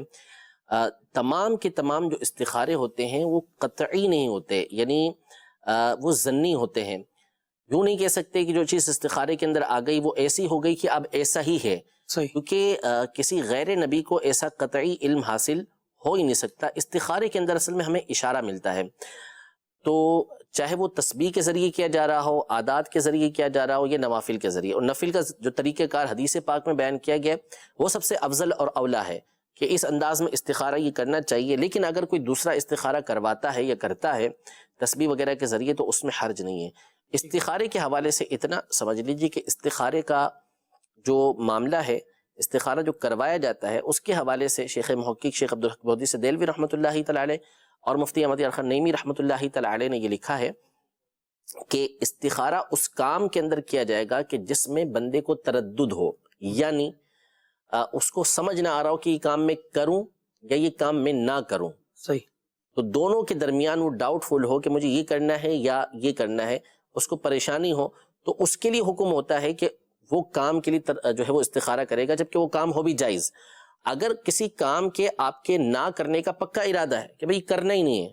تمام کے تمام جو استخارے ہوتے ہیں وہ قطعی نہیں ہوتے، یعنی وہ ظنی ہوتے ہیں. یوں نہیں کہہ سکتے کہ جو چیز استخارے کے اندر آ گئی وہ ایسی ہو گئی کہ اب ایسا ہی ہے، کیونکہ کسی غیر نبی کو ایسا قطعی علم حاصل ہو ہی نہیں سکتا. استخارے کے اندر اصل میں ہمیں اشارہ ملتا ہے، تو چاہے وہ تسبیح کے ذریعے کیا جا رہا ہو، عادات کے ذریعے کیا جا رہا ہو، یا نوافل کے ذریعے. اور نفل کا جو طریقہ کار حدیث پاک میں بیان کیا گیا وہ سب سے افضل اور اولا ہے کہ اس انداز میں استخارہ یہ کرنا چاہیے. لیکن اگر کوئی دوسرا استخارہ کرواتا ہے یا کرتا ہے تسبیح وغیرہ کے ذریعے تو اس میں حرج نہیں ہے. استخارے کے حوالے سے اتنا سمجھ لیجیے کہ استخارے کا جو معاملہ ہے، استخارہ جو کروایا جاتا ہے، اس کے حوالے سے شیخ محقق شیخ عبدالحق بہودی سدیلوی رحمۃ اللہ تعالی علیہ اور مفتی احمد یار خان نعیمی رحمۃ اللہ تعالی علیہ نے یہ لکھا ہے کہ استخارہ اس کام کے اندر کیا جائے گا کہ جس میں بندے کو تردد ہو، یعنی اس کو سمجھ نہ آ رہا ہو کہ یہ کام میں کروں یا یہ کام میں نہ کروں. صحیح. تو دونوں کے درمیان وہ ڈاؤٹ فل ہو کہ مجھے یہ کرنا ہے یا یہ کرنا ہے، اس کو پریشانی ہو، تو اس کے لیے حکم ہوتا ہے کہ وہ کام کے لیے جو ہے وہ استخارہ کرے گا، جبکہ وہ کام ہو بھی جائز. اگر کسی کام کے آپ کے نہ کرنے کا پکا ارادہ ہے کہ بھئی کرنا ہی نہیں ہے،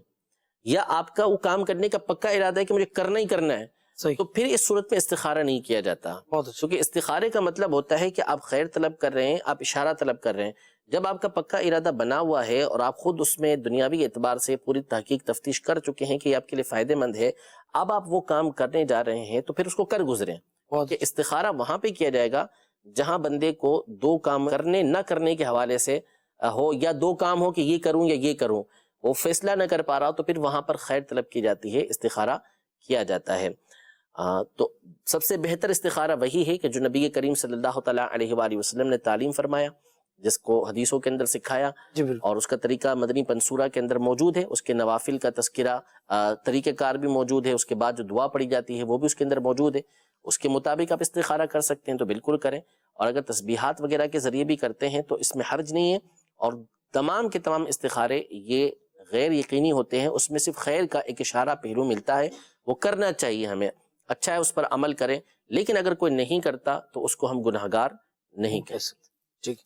یا آپ کا وہ کام کرنے کا پکا ارادہ ہے کہ مجھے کرنا ہی کرنا ہے، صحیح. تو پھر اس صورت میں استخارہ نہیں کیا جاتا. بہت اچھا. کیونکہ استخارے کا مطلب ہوتا ہے کہ آپ خیر طلب کر رہے ہیں، آپ اشارہ طلب کر رہے ہیں. جب آپ کا پکا ارادہ بنا ہوا ہے اور آپ خود اس میں دنیاوی اعتبار سے پوری تحقیق تفتیش کر چکے ہیں کہ یہ آپ کے لیے فائدہ مند ہے، اب آپ وہ کام کرنے جا رہے ہیں تو پھر اس کو کر گزریں. کہ استخارہ وہاں پہ کیا جائے گا جہاں بندے کو دو کام کرنے نہ کرنے کے حوالے سے ہو، یا دو کام ہو کہ یہ کروں یا یہ کروں، وہ فیصلہ نہ کر پا رہا، تو پھر وہاں پر خیر طلب کی جاتی ہے، استخارہ کیا جاتا ہے. تو سب سے بہتر استخارہ وہی ہے کہ جو نبی کریم صلی اللہ تعالیٰ علیہ وآلہ وسلم نے تعلیم فرمایا، جس کو حدیثوں کے اندر سکھایا، اور اس کا طریقہ مدنی پنصورہ کے اندر موجود ہے. اس کے نوافل کا تذکرہ، طریقہ کار بھی موجود ہے. اس کے بعد جو دعا پڑھی جاتی ہے وہ بھی اس کے اندر موجود ہے. اس کے مطابق آپ استخارہ کر سکتے ہیں تو بالکل کریں. اور اگر تسبیحات وغیرہ کے ذریعے بھی کرتے ہیں تو اس میں حرج نہیں ہے. اور تمام کے تمام استخارے یہ غیر یقینی ہوتے ہیں، اس میں صرف خیر کا ایک اشارہ پہلو ملتا ہے، وہ کرنا چاہیے ہمیں. اچھا ہے اس پر عمل کریں، لیکن اگر کوئی نہیں کرتا تو اس کو ہم گناہگار نہیں کہہ سکتے. ٹھیک.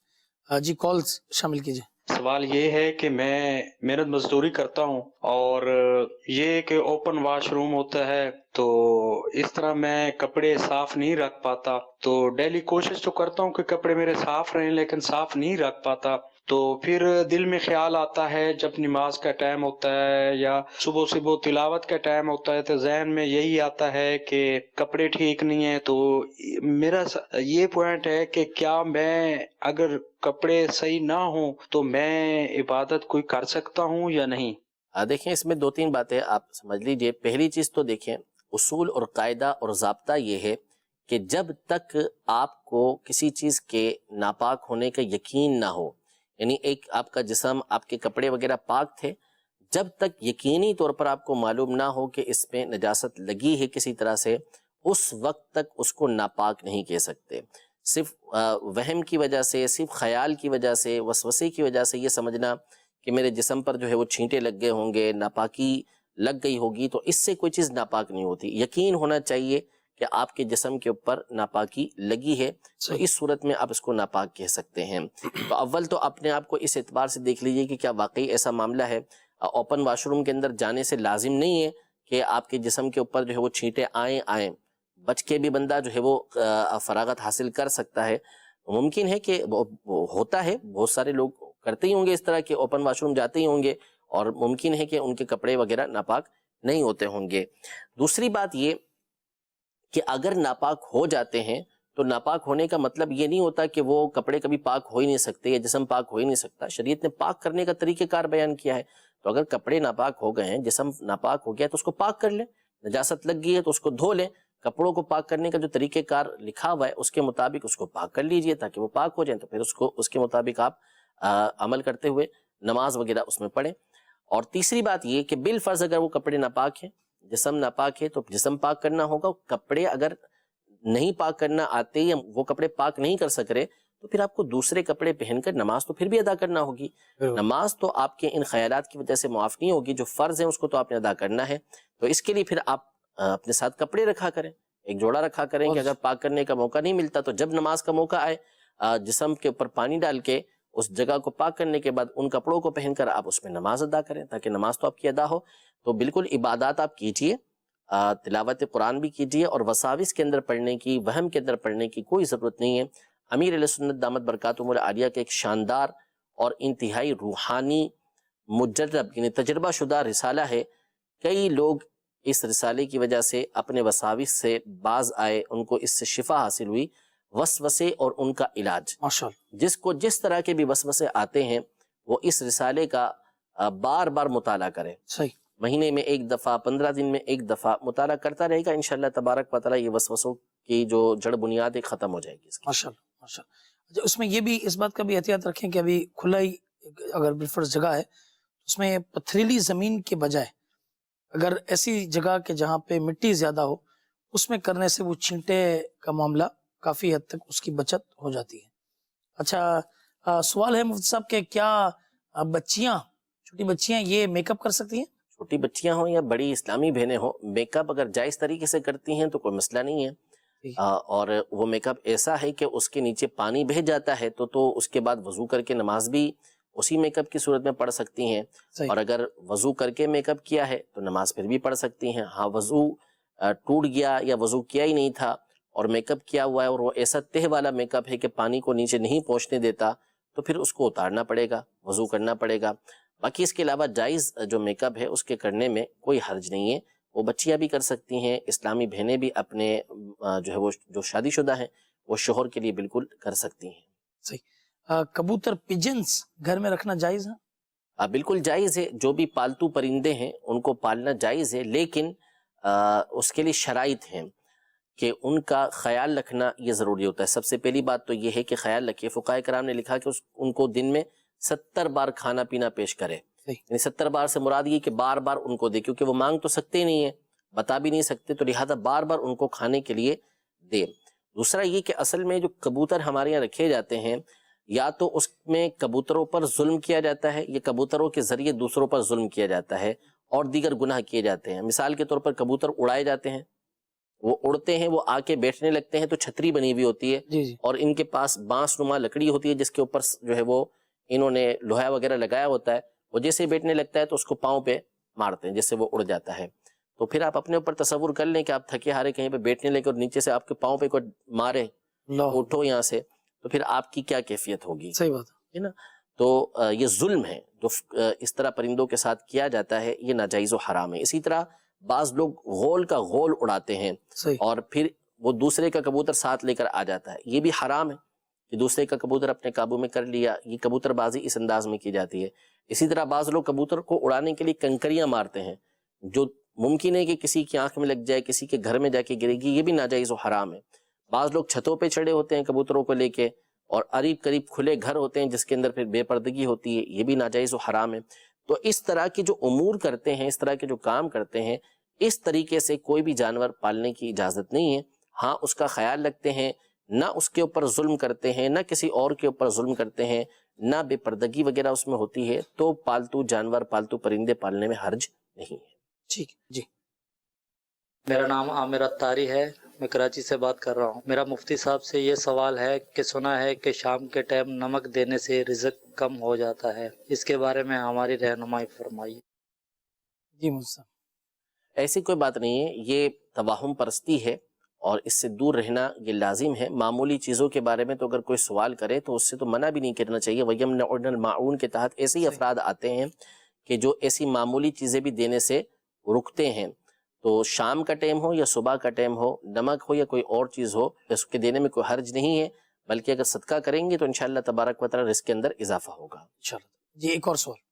جی کالز شامل کیجئے. سوال یہ ہے کہ میں محنت مزدوری کرتا ہوں، اور یہ کہ اوپن واش روم ہوتا ہے تو اس طرح میں کپڑے صاف نہیں رکھ پاتا. تو ڈیلی کوشش تو کرتا ہوں کہ کپڑے میرے صاف رہیں، لیکن صاف نہیں رکھ پاتا. تو پھر دل میں خیال آتا ہے جب نماز کا ٹائم ہوتا ہے یا صبح صبح تلاوت کا ٹائم ہوتا ہے تو ذہن میں یہی آتا ہے کہ کپڑے ٹھیک نہیں ہیں. تو میرا یہ پوائنٹ ہے کہ کیا میں اگر کپڑے صحیح نہ ہوں تو میں عبادت کوئی کر سکتا ہوں یا نہیں؟ دیکھیں اس میں دو تین باتیں آپ سمجھ لیجئے. پہلی چیز تو دیکھیں اصول اور قاعدہ اور ضابطہ یہ ہے کہ جب تک آپ کو کسی چیز کے ناپاک ہونے کا یقین نہ ہو، یعنی ایک آپ کا جسم، آپ کے کپڑے وغیرہ پاک تھے، جب تک یقینی طور پر آپ کو معلوم نہ ہو کہ اس میں نجاست لگی ہے کسی طرح سے، اس وقت تک اس کو ناپاک نہیں کہہ سکتے. صرف وہم کی وجہ سے، صرف خیال کی وجہ سے، وسوسے کی وجہ سے یہ سمجھنا کہ میرے جسم پر جو ہے وہ چھینٹے لگ گئے ہوں گے، ناپاکی لگ گئی ہوگی، تو اس سے کوئی چیز ناپاک نہیں ہوتی. یقین ہونا چاہیے کہ آپ کے جسم کے اوپر ناپاکی لگی ہے، تو اس صورت میں آپ اس کو ناپاک کہہ سکتے ہیں. تو اول تو اپنے آپ کو اس اعتبار سے دیکھ لیجئے کہ کیا واقعی ایسا معاملہ ہے. اوپن واش روم کے اندر جانے سے لازم نہیں ہے کہ آپ کے جسم کے اوپر جو ہے وہ چھینٹے آئیں. بچ کے بھی بندہ جو ہے وہ فراغت حاصل کر سکتا ہے. ممکن ہے کہ ہوتا ہے، بہت سارے لوگ کرتے ہی ہوں گے اس طرح کے، اوپن واش روم جاتے ہی ہوں گے، اور ممکن ہے کہ ان کے کپڑے وغیرہ ناپاک نہیں ہوتے ہوں گے. دوسری بات یہ کہ اگر ناپاک ہو جاتے ہیں تو ناپاک ہونے کا مطلب یہ نہیں ہوتا کہ وہ کپڑے کبھی پاک ہو ہی نہیں سکتے یا جسم پاک ہو ہی نہیں سکتا. شریعت نے پاک کرنے کا طریقہ کار بیان کیا ہے. تو اگر کپڑے ناپاک ہو گئے ہیں، جسم ناپاک ہو گیا تو اس کو پاک کر لیں. نجاست لگ گئی ہے تو اس کو دھو لیں. کپڑوں کو پاک کرنے کا جو طریقہ کار لکھا ہوا ہے اس کے مطابق اس کو پاک کر لیجئے تاکہ وہ پاک ہو جائیں. تو پھر اس کے مطابق آپ عمل کرتے ہوئے نماز وغیرہ اس میں پڑھیں. اور تیسری بات یہ کہ بالفرض اگر وہ کپڑے ناپاک ہیں، جسم ناپاک ہے، تو جسم پاک کرنا ہوگا. کپڑے اگر نہیں پاک کرنا آتے یا وہ کپڑے پاک نہیں کر سک رہے تو پھر آپ کو دوسرے کپڑے پہن کر نماز تو پھر بھی ادا کرنا ہوگی. نماز تو آپ کے ان خیالات کی وجہ سے معاف نہیں ہوگی. جو فرض ہیں اس کو تو آپ نے ادا کرنا ہے. تو اس کے لیے پھر آپ اپنے ساتھ کپڑے رکھا کریں، ایک جوڑا رکھا کریں کہ اگر پاک کرنے کا موقع نہیں ملتا تو جب نماز کا موقع آئے جسم کے اوپر پانی ڈال کے اس جگہ کو پاک کرنے کے بعد ان کپڑوں کو پہن کر آپ اس میں نماز ادا کریں تاکہ نماز تو آپ کی ادا ہو. تو بالکل عبادات آپ کیجئے، تلاوت قرآن بھی کیجئے، اور وساوس کے اندر پڑھنے کی، وہم کے اندر پڑھنے کی کوئی ضرورت نہیں ہے. امیر علیہ سنت دامت برکاتہم العالیہ کا ایک شاندار اور انتہائی روحانی مجرب یعنی تجربہ شدہ رسالہ ہے. کئی لوگ اس رسالے کی وجہ سے اپنے وساوس سے باز آئے، ان کو اس سے شفا حاصل ہوئی. وسوسے اور ان کا علاج، جس کو جس طرح کے بھی وسوسے آتے ہیں وہ اس رسالے کا بار بار مطالعہ کرے. مہینے میں ایک دفعہ، 15 دن میں ایک دفعہ مطالعہ کرتا رہے گا، انشاءاللہ تبارک و تعالی یہ وسوسوں کی جو جڑ بنیاد ختم ہو جائے گی. ماشاءاللہ. اس میں یہ بھی اس بات کا بھی احتیاط رکھیں کہ ابھی کھلا ہی اگر بالفرض جگہ ہے اس میں پتھریلی زمین کے بجائے اگر ایسی جگہ کہ جہاں پہ مٹی زیادہ ہو اس میں کرنے سے وہ چھینٹے کا معاملہ کافی حد تک اس کی بچت ہو جاتی ہے. اچھا سوال ہے مفتی صاحب کہ کیا بچیاں، چھوٹی بچیاں یہ میک اپ کر سکتی ہیں؟ چھوٹی بچیاں ہوں یا بڑی اسلامی بہنیں ہوں، میک اپ اگر جائز طریقے سے کرتی ہیں تو کوئی مسئلہ نہیں ہے. اور وہ میک اپ ایسا ہے کہ اس کے نیچے پانی بہہ جاتا ہے تو اس کے بعد وضو کر کے نماز بھی اسی میک اپ کی صورت میں پڑھ سکتی ہیں. اور اگر وضو کر کے میک اپ کیا ہے تو نماز پھر بھی پڑھ سکتی ہیں. ہاں وضو ٹوٹ گیا یا وضو کیا ہی نہیں تھا اور میک اپ کیا ہوا ہے اور وہ ایسا تہ والا میک اپ ہے کہ پانی کو نیچے نہیں پہنچنے دیتا، تو پھر اس کو اتارنا پڑے گا، وضو کرنا پڑے گا۔ باقی اس کے علاوہ جائز جو میک اپ ہے اس کے کرنے میں کوئی حرج نہیں ہے، وہ بچیاں بھی کر سکتی ہیں، اسلامی بہنیں بھی اپنے جو ہے وہ جو شادی شدہ ہیں وہ شوہر کے لیے بالکل کر سکتی ہیں۔ صحیح۔ کبوتر پیجنز گھر میں رکھنا جائز ہے؟ بالکل جائز ہے، جو بھی پالتو پرندے ہیں ان کو پالنا جائز ہے، لیکن اس کے لیے شرائط ہیں کہ ان کا خیال رکھنا یہ ضروری ہوتا ہے۔ سب سے پہلی بات تو یہ ہے کہ خیال رکھیے، فقہاء کرام نے لکھا کہ ان کو دن میں 70 بار کھانا پینا پیش کرے، یعنی 70 بار سے مراد یہ کہ بار بار ان کو دے، کیونکہ وہ مانگ تو سکتے نہیں ہیں، بتا بھی نہیں سکتے، تو لہٰذا بار بار ان کو کھانے کے لیے دے۔ دوسرا یہ کہ اصل میں جو کبوتر ہمارے یہاں رکھے جاتے ہیں، یا تو اس میں کبوتروں پر ظلم کیا جاتا ہے یا کبوتروں کے ذریعے دوسروں پر ظلم کیا جاتا ہے اور دیگر گناہ کیے جاتے ہیں۔ مثال کے طور پر کبوتر اڑائے جاتے ہیں، وہ اڑتے ہیں، وہ آ کے بیٹھنے لگتے ہیں تو چھتری بنی ہوئی ہوتی ہے اور ان کے پاس بانس نما لکڑی ہوتی ہے جس کے اوپر جو ہے وہ انہوں نے لوہا وغیرہ لگایا ہوتا ہے، وہ جیسے بیٹھنے لگتا ہے تو اس کو پاؤں پہ مارتے ہیں جس سے وہ اڑ جاتا ہے۔ تو پھر آپ اپنے اوپر تصور کر لیں کہ آپ تھکے ہارے کہیں پہ بیٹھنے لگے اور نیچے سے آپ کے پاؤں پہ کوئی مارے، اٹھو یہاں سے، تو پھر آپ کی کیا کیفیت ہوگی؟ صحیح بات ہے نا؟ تو یہ ظلم ہے جو اس طرح پرندوں کے ساتھ کیا جاتا ہے، یہ ناجائز و حرام ہے۔ اسی طرح بعض لوگ غول کا غول اڑاتے ہیں اور پھر وہ دوسرے کا کبوتر ساتھ لے کر آ جاتا ہے، یہ بھی حرام ہے کہ دوسرے کا کبوتر اپنے قابو میں کر لیا، یہ کبوتر بازی اس انداز میں کی جاتی ہے۔ اسی طرح بعض لوگ کبوتر کو اڑانے کے لیے کنکریاں مارتے ہیں، جو ممکن ہے کہ کسی کی آنکھ میں لگ جائے، کسی کے گھر میں جا کے گرے گی، یہ بھی ناجائز و حرام ہے۔ بعض لوگ چھتوں پہ چڑھے ہوتے ہیں کبوتروں کو لے کے اور قریب کھلے گھر ہوتے ہیں جس کے اندر پھر بے پردگی ہوتی ہے، یہ بھی ناجائز و حرام ہے۔ تو اس طرح کے جو امور کرتے ہیں، اس طرح کے جو کام کرتے ہیں، اس طریقے سے کوئی بھی جانور پالنے کی اجازت نہیں ہے۔ ہاں اس کا خیال رکھتے ہیں، نہ اس کے اوپر ظلم کرتے ہیں، نہ کسی اور کے اوپر ظلم کرتے ہیں، نہ بے پردگی وغیرہ اس میں ہوتی ہے، تو پالتو جانور، پالتو پرندے پالنے میں حرج نہیں ہے۔ ٹھیک جی۔ میرا نام عامر اتاری ہے، میں کراچی سے بات کر رہا ہوں۔ میرا مفتی صاحب سے یہ سوال ہے کہ سنا ہے کہ شام کے ٹائم نمک دینے سے رزق کم ہو جاتا ہے، اس کے بارے میں ہماری رہنمائی فرمائیے۔ جی مفتی صاحب، ایسی کوئی بات نہیں ہے، یہ توہم پرستی ہے اور اس سے دور رہنا یہ لازم ہے۔ معمولی چیزوں کے بارے میں تو اگر کوئی سوال کرے تو اس سے تو منع بھی نہیں کرنا چاہیے۔ وَيَمْنَعُونَ الْمَاعُونَ کے تحت ایسے ہی افراد آتے ہیں کہ جو ایسی معمولی چیزیں بھی دینے سے رکتے ہیں۔ تو شام کا ٹائم ہو یا صبح کا ٹائم ہو، نمک ہو یا کوئی اور چیز ہو، اس کے دینے میں کوئی حرج نہیں ہے، بلکہ اگر صدقہ کریں گے تو انشاءاللہ تبارک و تعالی رزق کے اندر اضافہ ہوگا انشاءاللہ۔ جی ایک اور سوال۔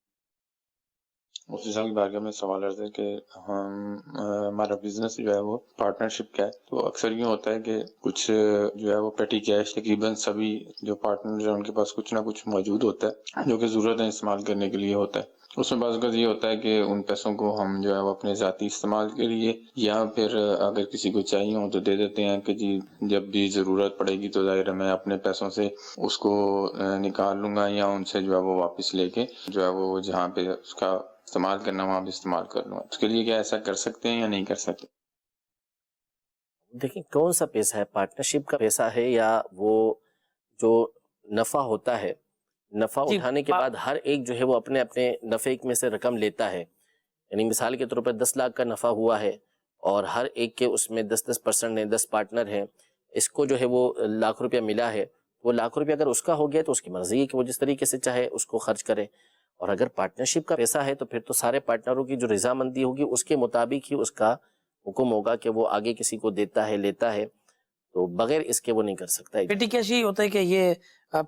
مفتی صاحب کی بارگاہ میں سوال عرض ہے کہ ہمارا بزنس جو ہے وہ پارٹنرشپ کا ہے، تو اکثر یوں ہوتا ہے کہ کچھ جو ہے وہ پیٹی کیش تقریباً سبھی جو پارٹنر ہیں ان کے پاس کچھ نہ کچھ موجود ہوتا ہے جو کہ ضرورتیں استعمال کرنے کے لیے ہوتا ہے۔ اس میں بعض اوقات یہ ہوتا ہے کہ ان پیسوں کو ہم جو ہے وہ اپنے ذاتی استعمال کے لیے یا پھر اگر کسی کو چاہیے ہو تو دے دیتے ہیں کہ جی جب بھی ضرورت پڑے گی تو ظاہر ہے میں اپنے پیسوں سے اس کو نکال لوں گا یا ان سے جو ہے وہ واپس لے کے جو ہے وہ جہاں پہ اس کا استعمال کرنا وہاں بھی استعمال کر لوں گا۔ اس کے لیے کیا ایسا کر سکتے ہیں یا نہیں کر سکتے؟ دیکھیں کون سا پیسہ ہے، پارٹنرشپ کا پیسہ ہے یا وہ جو نفع ہوتا ہے، نفع اٹھانے کے بعد ہر ایک جو ہے وہ اپنے اپنے نفع میں سے رقم لیتا ہے، یعنی مثال کے طور پر 10 لاکھ کا نفع ہوا ہے اور ہر ایک کے اس میں 10% ہیں، 10 پارٹنر ہیں، اس کو جو ہے وہ لاکھ روپیہ ملا ہے، وہ لاکھ روپیہ اگر اس کا ہو گیا تو اس کی مرضی ہے کہ وہ جس طریقے سے چاہے اس کو خرچ کرے، اور اگر پارٹنرشپ کا پیسہ ہے تو پھر تو سارے پارٹنروں کی جو رضامندی ہوگی اس کے مطابق ہی اس کا حکم ہوگا کہ وہ آگے کسی کو دیتا ہے، لیتا ہے، تو بغیر اس کے وہ نہیں کر سکتا۔ پیٹی کیش یہ ہوتا ہے کہ یہ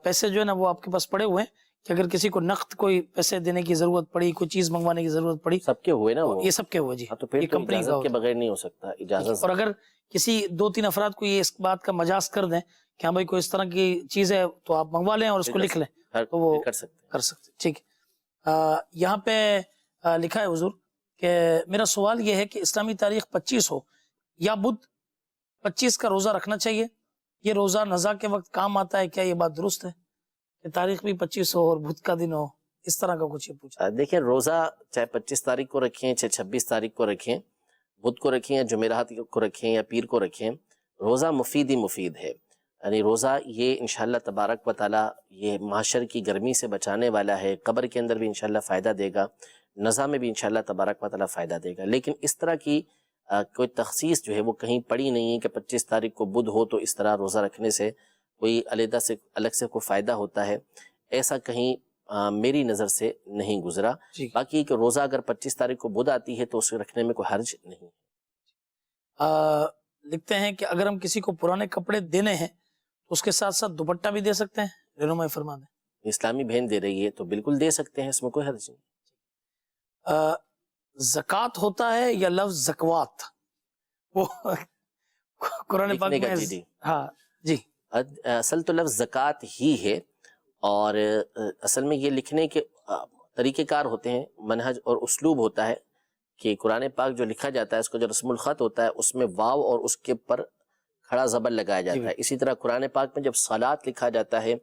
پیسے جو ہے نا وہ آپ کے پاس پڑے ہوئے ہیں کہ اگر کسی کو نقد کوئی پیسے دینے کی ضرورت پڑی، کوئی چیز منگوانے کی ضرورت پڑی، سب کے ہوئے نا وہ، یہ سب کے ہوئے جی، تو پھر یہ تو کمپنی کا اجازت کے ہوتا ہے۔ بغیر نہیں ہو سکتا، اجازت۔ اور اگر کسی 2-3 افراد کو یہ اس بات کا مجاز کر دیں کہ ہاں بھائی کوئی اس طرح کی چیز ہے تو آپ منگوا لیں اور اس کو لکھ لیں تو وہ کر سکتے۔ ٹھیک ہے۔ یہاں پہ لکھا ہے حضور کہ میرا سوال یہ ہے کہ اسلامی تاریخ 25 ہو یا بدھ 25 کا روزہ رکھنا چاہیے، یہ روزہ نزا کے وقت کام آتا ہے، کیا یہ بات درست ہے کہ تاریخ بھی 25 ہو اور بدھ کا دن ہو؟ اس طرح کا کچھ یہ پوچھا۔ دیکھیں روزہ چاہے 25 تاریخ کو رکھیں، چاہے 26 تاریخ کو رکھیں، بدھ کو رکھیں یا جمعرات کو رکھیں یا پیر کو رکھیں، روزہ مفید ہی مفید ہے، یعنی روزہ یہ انشاءاللہ تبارک و تعالی یہ معاشر کی گرمی سے بچانے والا ہے، قبر کے اندر بھی انشاءاللہ فائدہ دے گا، نزا میں بھی انشاءاللہ تبارک و تعالی فائدہ دے گا۔ لیکن اس طرح کی کوئی تخصیص جو ہے وہ کہیں پڑی نہیں ہے کہ 25 تاریخ کو بدھ ہو تو اس طرح روزہ رکھنے سے کوئی الگ سے کوئی فائدہ ہوتا ہے، ایسا کہیں میری نظر سے نہیں گزرا۔ باقی کہ روزہ اگر 25 تاریخ کو بدھ آتی ہے تو اسے رکھنے میں کوئی حرج نہیں۔ لکھتے ہیں کہ اگر ہم کسی کو پرانے کپڑے دینے ہیں تو اس کے ساتھ ساتھ دوپٹہ بھی دے سکتے ہیں؟ رہنمائی فرما دیں۔ اسلامی بہن دے رہی ہے تو بالکل دے سکتے ہیں، اس میں کوئی حرج نہیں۔ زکوٰۃ ہوتا ہے یا لفظ زکوات؟ وہ قرآن پاک میں ہاں جی اصل تو لفظ زکوٰۃ ہی ہے، اور اصل میں یہ لکھنے کے طریقہ کار ہوتے ہیں، منہج اور اسلوب ہوتا ہے کہ قرآن پاک جو لکھا جاتا ہے اس کو جو رسم الخط ہوتا ہے اس میں واو اور اس کے پر کھڑا زبر لگایا جاتا ہے۔ اسی طرح قرآن پاک میں جب صلات لکھا جاتا ہے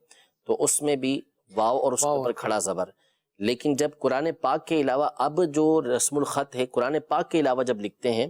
تو اس میں بھی واو اور اس کے اوپر کھڑا زبر۔ لیکن جب قرآن پاک کے علاوہ اب جو رسم الخط ہے قرآن پاک کے علاوہ جب لکھتے ہیں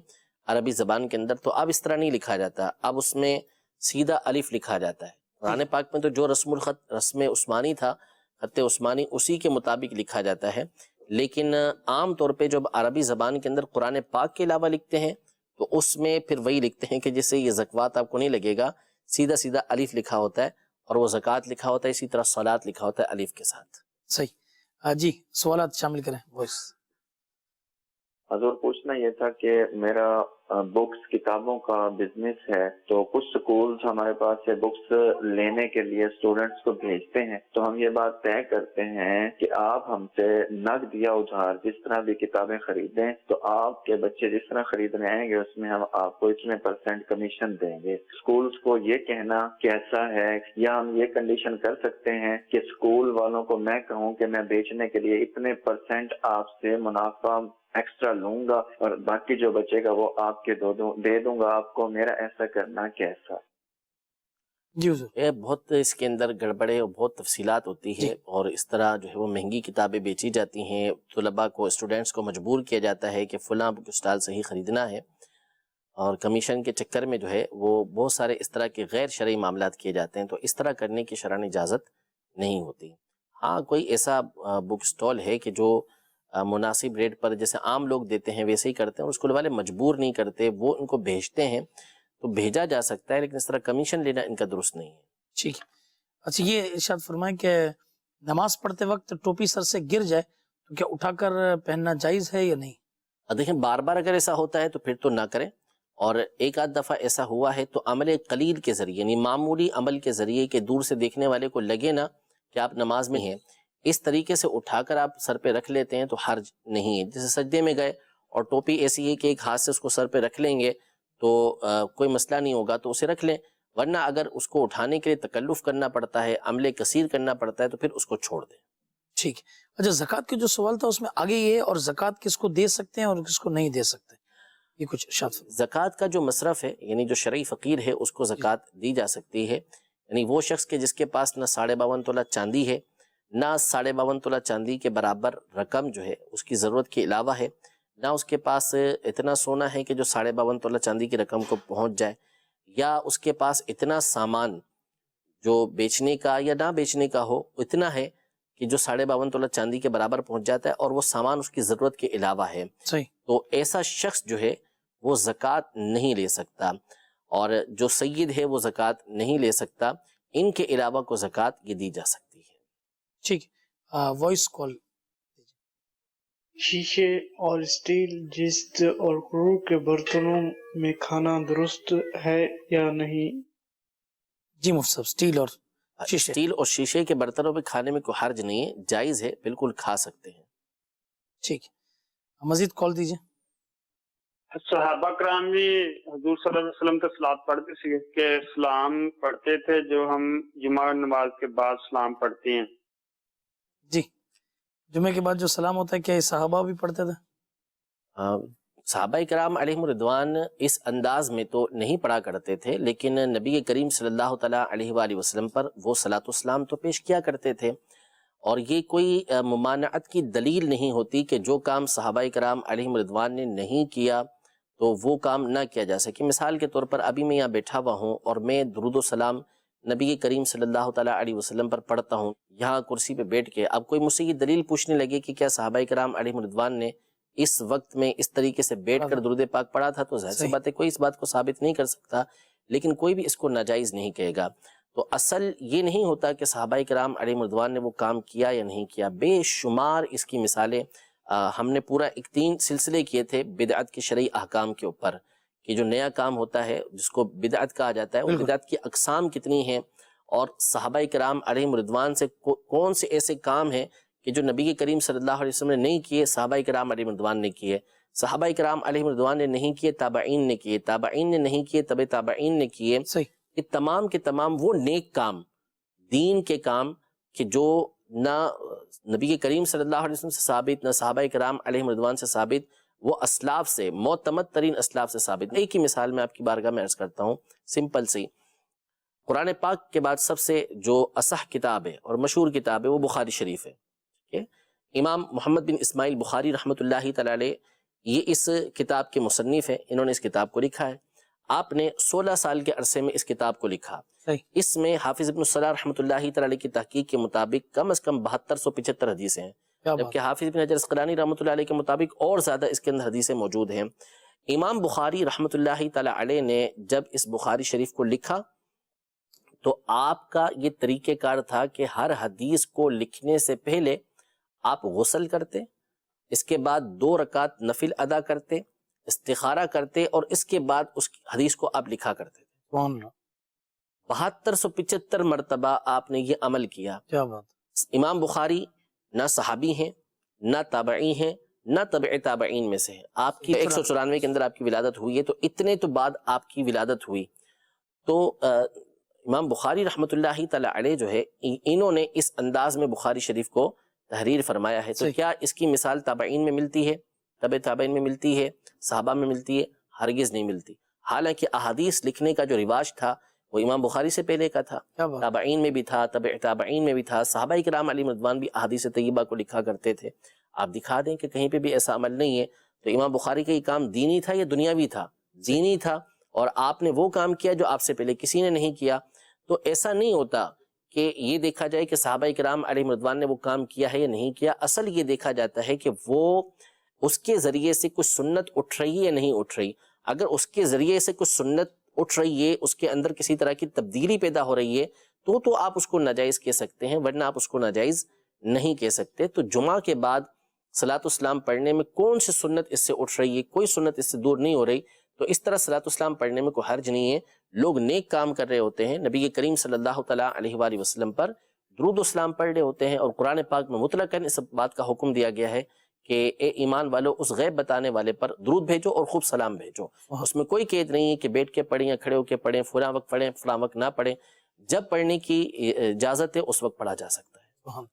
عربی زبان کے اندر تو اب اس طرح نہیں لکھا جاتا، اب اس میں سیدھا الف لکھا جاتا ہے۔ قرآن پاک میں تو جو رسم الخط رسم عثمانی تھا، خط عثمانی، اسی کے مطابق لکھا جاتا ہے، لیکن عام طور پہ جب عربی زبان کے اندر قرآن پاک کے علاوہ لکھتے ہیں تو اس میں پھر وہی لکھتے ہیں کہ جس سے یہ زکوات آپ کو نہیں لگے گا، سیدھا سیدھا الف لکھا ہوتا ہے اور وہ زکوٰۃ لکھا ہوتا ہے، اسی طرح صلات لکھا ہوتا ہے الف کے ساتھ۔ صحیح۔ جی سوالات شامل کریں وائس۔ حضور پوچھنا یہ تھا کہ میرا بکس کتابوں کا بزنس ہے، تو کچھ سکولز ہمارے پاس سے بکس لینے کے لیے اسٹوڈنٹس کو بھیجتے ہیں، تو ہم یہ بات طے کرتے ہیں کہ آپ ہم سے نقد یا ادھار جس طرح بھی کتابیں خریدیں تو آپ کے بچے جس طرح خریدنے آئیں گے اس میں ہم آپ کو اتنے % کمیشن دیں گے۔ اسکولز کو یہ کہنا کیسا ہے، یا ہم یہ کنڈیشن کر سکتے ہیں کہ اسکول والوں کو میں کہوں کہ میں بیچنے کے لیے اتنے % آپ سے منافع ایکسٹرا لوں گا اور باقی جو بچے گا وہ آپ کے دے دوں گا آپ کو، میرا ایسا کرنا کیسا؟ جی حضور، یہ بہت اس کے اندر گڑبڑے اور بہت تفصیلات ہوتی ہے، اور اس طرح جو ہے وہ مہنگی کتابیں بیچی جاتی ہیں، طلباء کو اسٹوڈنٹس کو مجبور کیا جاتا ہے کہ فلاں بک اسٹال سے ہی خریدنا ہے، اور کمیشن کے چکر میں جو ہے وہ بہت سارے اس طرح کے غیر شرعی معاملات کیے جاتے ہیں، تو اس طرح کرنے کی شرعی اجازت نہیں ہوتی۔ ہاں کوئی ایسا بک اسٹال ہے کہ جو مناسب ریٹ پر جیسے عام لوگ دیتے ہیں ویسے ہی کرتے ہیں، اور اسکول والے مجبور نہیں کرتے، وہ ان کو بھیجتے ہیں تو بھیجا جا سکتا ہے، لیکن اس طرح کمیشن لینا ان کا درست نہیں ہے۔ ٹھیک۔ اچھا یہ ارشاد فرمائیں کہ نماز پڑھتے وقت ٹوپی سر سے گر جائے تو کیا اٹھا کر پہننا جائز ہے یا نہیں؟ دیکھیں بار بار اگر ایسا ہوتا ہے تو پھر تو نہ کریں، اور ایک آدھ دفعہ ایسا ہوا ہے تو عمل قلیل کے ذریعے یعنی معمولی عمل کے ذریعے کہ دور سے دیکھنے والے کو لگے نا کہ آپ نماز میں ہیں، اس طریقے سے اٹھا کر آپ سر پہ رکھ لیتے ہیں تو حرج نہیں ہے۔ جیسے سجدے میں گئے اور ٹوپی ایسی ہے کہ ایک ہاتھ سے اس کو سر پہ رکھ لیں گے تو کوئی مسئلہ نہیں ہوگا تو اسے رکھ لیں، ورنہ اگر اس کو اٹھانے کے لیے تکلف کرنا پڑتا ہے، عمل کثیر کرنا پڑتا ہے تو پھر اس کو چھوڑ دیں۔ ٹھیک۔ اچھا زکوٰۃ کے جو سوال تھا اس میں آگے یہ ہے، اور زکوٰۃ کس کو دے سکتے ہیں اور کس کو نہیں دے سکتے، یہ کچھ ارشاد۔ زکوٰۃ کا جو مصرف ہے یعنی جو شرعی فقیر ہے اس کو زکوٰۃ دی جا سکتی ہے، یعنی وہ شخص کے جس کے پاس نہ 52.5 تولہ چاندی ہے، نہ 52.5 تولہ چاندی کے برابر رقم جو ہے اس کی ضرورت کے علاوہ ہے، نہ اس کے پاس اتنا سونا ہے کہ جو 52.5 تولہ چاندی کی رقم کو پہنچ جائے، یا اس کے پاس اتنا سامان جو بیچنے کا یا نہ بیچنے کا ہو اتنا ہے کہ جو 52.5 تولہ چاندی کے برابر پہنچ جاتا ہے اور وہ سامان اس کی ضرورت کے علاوہ ہے، صحیح، تو ایسا شخص جو ہے وہ زکوٰۃ نہیں لے سکتا، اور جو سید ہے وہ زکوٰۃ نہیں لے سکتا، ان کے علاوہ کو زکوٰۃ یہ دی جا سکتی ہے۔ ٹھیک۔ Voice call. شیشے اور اسٹیل جست اور کرو کے برتنوں میں کھانا درست ہے یا نہیں؟ جی مفتی صاحب، اسٹیل اور شیشے کے برتنوں میں کھانے میں کوئی حرج نہیں ہے، جائز ہے، بالکل کھا سکتے ہیں۔ ٹھیک، مزید کال دیجیے۔ صحابہ کرام بھی حضور صلی اللہ علیہ وسلم کا صلات پڑھتے تھے کہ سلام پڑھتے تھے جو ہم جمعہ نماز کے بعد سلام پڑھتے ہیں؟ جی، جمعے کے بعد جو سلام ہوتا ہے کیا یہ صحابہ بھی پڑھتے تھے؟ صحابہ کرام علیہم رضوان اس انداز میں تو نہیں پڑھا کرتے تھے، لیکن نبی کریم صلی اللہ تعالیٰ علیہ وآلہ وسلم پر وہ صلاۃ والسلام تو پیش کیا کرتے تھے، اور یہ کوئی ممانعت کی دلیل نہیں ہوتی کہ جو کام صحابہ کرام علیہم رضوان نے نہیں کیا تو وہ کام نہ کیا جا سکے۔ مثال کے طور پر ابھی میں یہاں بیٹھا ہوا ہوں اور میں درود و سلام نبی کریم صلی اللہ تعالیٰ علیہ وسلم پر پڑھتا ہوں یہاں کرسی پہ بیٹھ کے، اب کوئی مجھ سے یہ دلیل پوچھنے لگے کہ کیا صحابہ کرام علیہم رضوان نے اس وقت میں اس طریقے سے بیٹھ کر درود پاک پڑھا تھا تو ظاہر سی بات ہے کوئی اس بات کو ثابت نہیں کر سکتا، لیکن کوئی بھی اس کو ناجائز نہیں کہے گا۔ تو اصل یہ نہیں ہوتا کہ صحابہ کرام علیہم رضوان نے وہ کام کیا یا نہیں کیا، بے شمار اس کی مثالیں ہم نے پورا 3 سلسلے کیے تھے بدعت کے شرعی احکام کے اوپر، کہ جو نیا کام ہوتا ہے جس کو بدعت کہا جاتا ہے، وہ بدعت کی اقسام کتنی ہیں، اور صحابہ کرام علیہم رضوان سے کون سے ایسے کام ہیں کہ جو نبی کریم صلی اللہ علیہ وسلم نے نہیں کیے، صحابہ کرام علیہم رضوان نے کیے، صحابہ کرام علیہم رضوان نے نہیں کیے، تابعین نے کیے، تابعین نے نہیں کیے، تبع تابعین نے کیے۔ یہ تمام کے تمام وہ نیک کام، دین کے کام کہ جو نہ نبی کریم صلی اللہ علیہ وسلم سے ثابت، نہ صحابہ کرام علیہم رضوان سے ثابت، وہ اسلاف سے، معتمد ترین اسلاف سے ثابت۔ ایک ہی مثال میں آپ کی بارگاہ میں عرض کرتا ہوں، سمپل سی۔ قرآن پاک کے بعد سب سے جو اصح کتاب ہے اور مشہور کتاب ہے وہ بخاری شریف ہے۔ امام محمد بن اسماعیل بخاری رحمۃ اللہ تعالی علیہ یہ اس کتاب کے مصنف ہیں، انہوں نے اس کتاب کو لکھا ہے۔ آپ نے 16 سال کے عرصے میں اس کتاب کو لکھا۔ اس میں حافظ ابن الصلاح رحمۃ اللہ تعالی علیہ کی تحقیق کے مطابق کم از کم 7275 حدیثیں ہیں، جبکہ حافظ ابن حجر اسقلانی رحمۃ اللہ علیہ کے مطابق اور زیادہ اس کے اندر حدیثیں موجود ہیں۔ امام بخاری رحمۃ اللہ تعالی علیہ نے جب اس بخاری شریف کو لکھا تو آپ کا یہ طریقہ کار تھا کہ ہر حدیث کو لکھنے سے پہلے آپ غسل کرتے، اس کے بعد 2 رکعت نفل ادا کرتے، استخارہ کرتے، اور اس کے بعد اس حدیث کو آپ لکھا کرتے تھے۔ 7275 مرتبہ آپ نے یہ عمل کیا۔ کیا بات! امام بخاری نہ صحابی ہیں، نہ تابعی ہیں، نہ تبع تابعین میں سے ہیں۔ آپ کی 194 کے اندر آپ کی ولادت ہوئی ہے، تو اتنے تو بعد آپ کی ولادت ہوئی۔ تو امام بخاری رحمۃ اللہ تعالی علیہ جو ہے، انہوں نے اس انداز میں بخاری شریف کو تحریر فرمایا ہے۔ تو کیا اس کی مثال تابعین میں ملتی ہے، تبع تابعین میں ملتی ہے، صحابہ میں ملتی ہے؟ ہرگز نہیں ملتی۔ حالانکہ احادیث لکھنے کا جو رواج تھا وہ امام بخاری سے پہلے کا تھا، تابعین میں بھی تھا، تبع تابعین میں بھی تھا، صحابہ کرام علیہم رضوان بھی احادیث طیبہ کو لکھا کرتے تھے۔ آپ دکھا دیں کہ کہیں پہ بھی ایسا عمل نہیں ہے۔ تو امام بخاری کا یہ کام دینی تھا یا دنیاوی تھا؟ دینی تھا، اور آپ نے وہ کام کیا جو آپ سے پہلے کسی نے نہیں کیا۔ تو ایسا نہیں ہوتا کہ یہ دیکھا جائے کہ صحابہ کرام علیہم رضوان نے وہ کام کیا ہے یا نہیں کیا۔ اصل یہ دیکھا جاتا ہے کہ وہ اس کے ذریعے سے کچھ سنت اٹھ رہی ہے یا نہیں اٹھ رہی۔ اگر اس کے ذریعے سے کچھ سنت اٹھ رہی ہے، اس کے اندر کسی طرح کی تبدیلی پیدا ہو رہی ہے، تو آپ اس کو ناجائز کہہ سکتے ہیں، ورنہ آپ اس کو ناجائز نہیں کہہ سکتے۔ تو جمعہ کے بعد صلاۃ السلام پڑھنے میں کون سی سنت اس سے اٹھ رہی ہے؟ کوئی سنت اس سے دور نہیں ہو رہی، تو اس طرح صلاۃ السلام پڑھنے میں کوئی حرج نہیں ہے۔ لوگ نیک کام کر رہے ہوتے ہیں، نبی کریم صلی اللہ تعالیٰ علیہ وآلہ وسلم پر درود و سلام پڑھ رہے ہوتے ہیں، اور قرآن پاک میں مطلقاً اس بات کا حکم دیا گیا ہے کہ اے ایمان والو اس غیب بتانے والے پر درود بھیجو اور خوب سلام بھیجو۔ اس میں کوئی قید نہیں ہے کہ بیٹھ کے پڑھیں یا کھڑے ہو کے پڑھیں، فلاں وقت پڑھیں فلاں وقت نہ پڑھیں، جب پڑھنے کی اجازت ہے اس وقت پڑھا جا سکتا ہے۔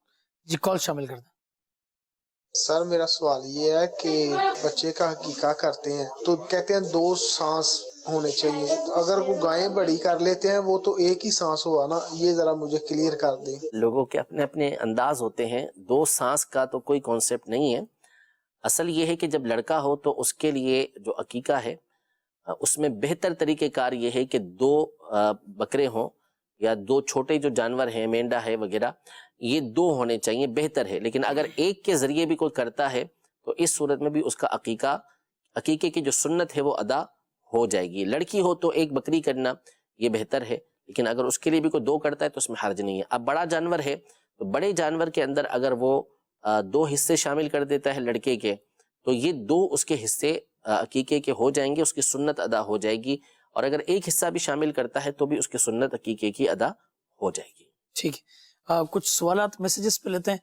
جی کال شامل کر دیں۔ سر میرا سوال یہ ہے کہ بچے کا عقیقہ کرتے ہیں تو کہتے ہیں 2 سانس ہونے چاہیے، اگر وہ گائیں بڑی کر لیتے ہیں وہ تو ایک ہی سانس ہوا نا، یہ ذرا مجھے کلیئر کر دیں۔ لوگوں کے اپنے اپنے انداز ہوتے ہیں، 2 سانس کا تو کوئی کانسیپٹ نہیں ہے۔ اصل یہ ہے کہ جب لڑکا ہو تو اس کے لیے جو عقیقہ ہے اس میں بہتر طریقہ کار یہ ہے کہ 2 بکرے ہوں یا 2 چھوٹے جو جانور ہیں، مینڈا ہے وغیرہ، یہ 2 ہونے چاہیے، بہتر ہے۔ لیکن اگر ایک کے ذریعے بھی کوئی کرتا ہے تو اس صورت میں بھی اس کا عقیقے کی جو سنت ہے وہ ادا ہو جائے گی۔ لڑکی ہو تو 1 بکری کرنا یہ بہتر ہے، لیکن اگر اس کے لیے بھی کوئی 2 کرتا ہے تو اس میں حرج نہیں ہے۔ اب بڑا جانور ہے تو بڑے جانور کے اندر اگر وہ 2 حصے شامل کر دیتا ہے لڑکے کے، تو یہ 2 اس کے حصے عقیقے کے ہو جائیں گے، اس کی سنت ادا ہو جائے گی۔ اور اگر ایک حصہ بھی شامل کرتا ہے تو بھی اس کی سنت عقیقے کی ادا ہو جائے گی۔ ٹھیک ہے، کچھ سوالات میسیجز پہ لیتے ہیں۔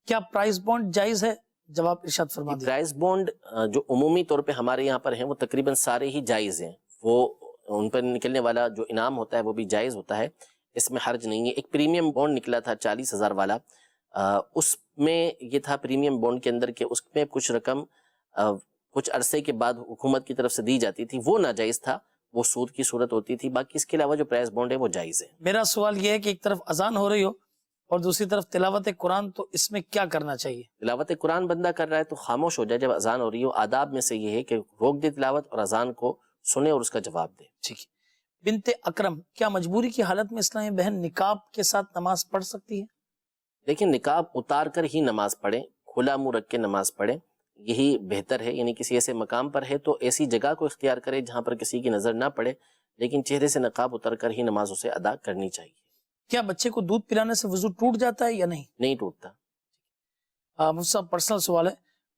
کیا پرائز بانڈ جائز ہے؟ جواب ارشاد فرما دیں۔ پرائز بانڈ جو عمومی طور پہ ہمارے یہاں پر ہیں وہ تقریباً سارے ہی جائز ہیں، وہ ان پر نکلنے والا جو انعام ہوتا ہے وہ بھی جائز ہوتا ہے، اس میں حرج نہیں ہے۔ ایک پریمیم بانڈ نکلا تھا 40,000 والا، اس میں یہ تھا پریمیم بانڈ کے اندر کہ اس میں کچھ رقم کچھ عرصے کے بعد حکومت کی طرف سے دی جاتی تھی، وہ ناجائز تھا، وہ سود کی صورت ہوتی تھی۔ باقی اس کے علاوہ جو پرائز بانڈ ہے وہ جائز ہے۔ میرا سوال یہ ہے کہ ایک طرف اذان ہو رہی ہو اور دوسری طرف تلاوت قرآن، تو اس میں کیا کرنا چاہیے؟ تلاوت قرآن بندہ کر رہا ہے تو خاموش ہو جائے جب اذان ہو رہی ہو۔ آداب میں سے یہ ہے کہ روک دے تلاوت اور اذان کو سنے اور اس کا جواب دے۔ ٹھیک ہے۔ بنت اکرم، کیا مجبوری کی حالت میں اسلامی بہن نقاب کے ساتھ نماز پڑھ سکتی ہے؟ لیکن نقاب اتار کر ہی نماز پڑھیں، کھلا منہ رکھ کے نماز پڑھیں، یہی بہتر ہے، یعنی کسی ایسے مقام پر ہے تو ایسی جگہ کو اختیار کرے جہاں پر کسی کی نظر نہ پڑے، لیکن چہرے سے نقاب اتر کر ہی نماز اسے ادا کرنی چاہیے۔ کیا بچے کو دودھ پلانے سے وضو ٹوٹ جاتا ہے یا نہیں؟ نہیں ٹوٹتا۔ مفتی صاحب پرسنل سوال ہے،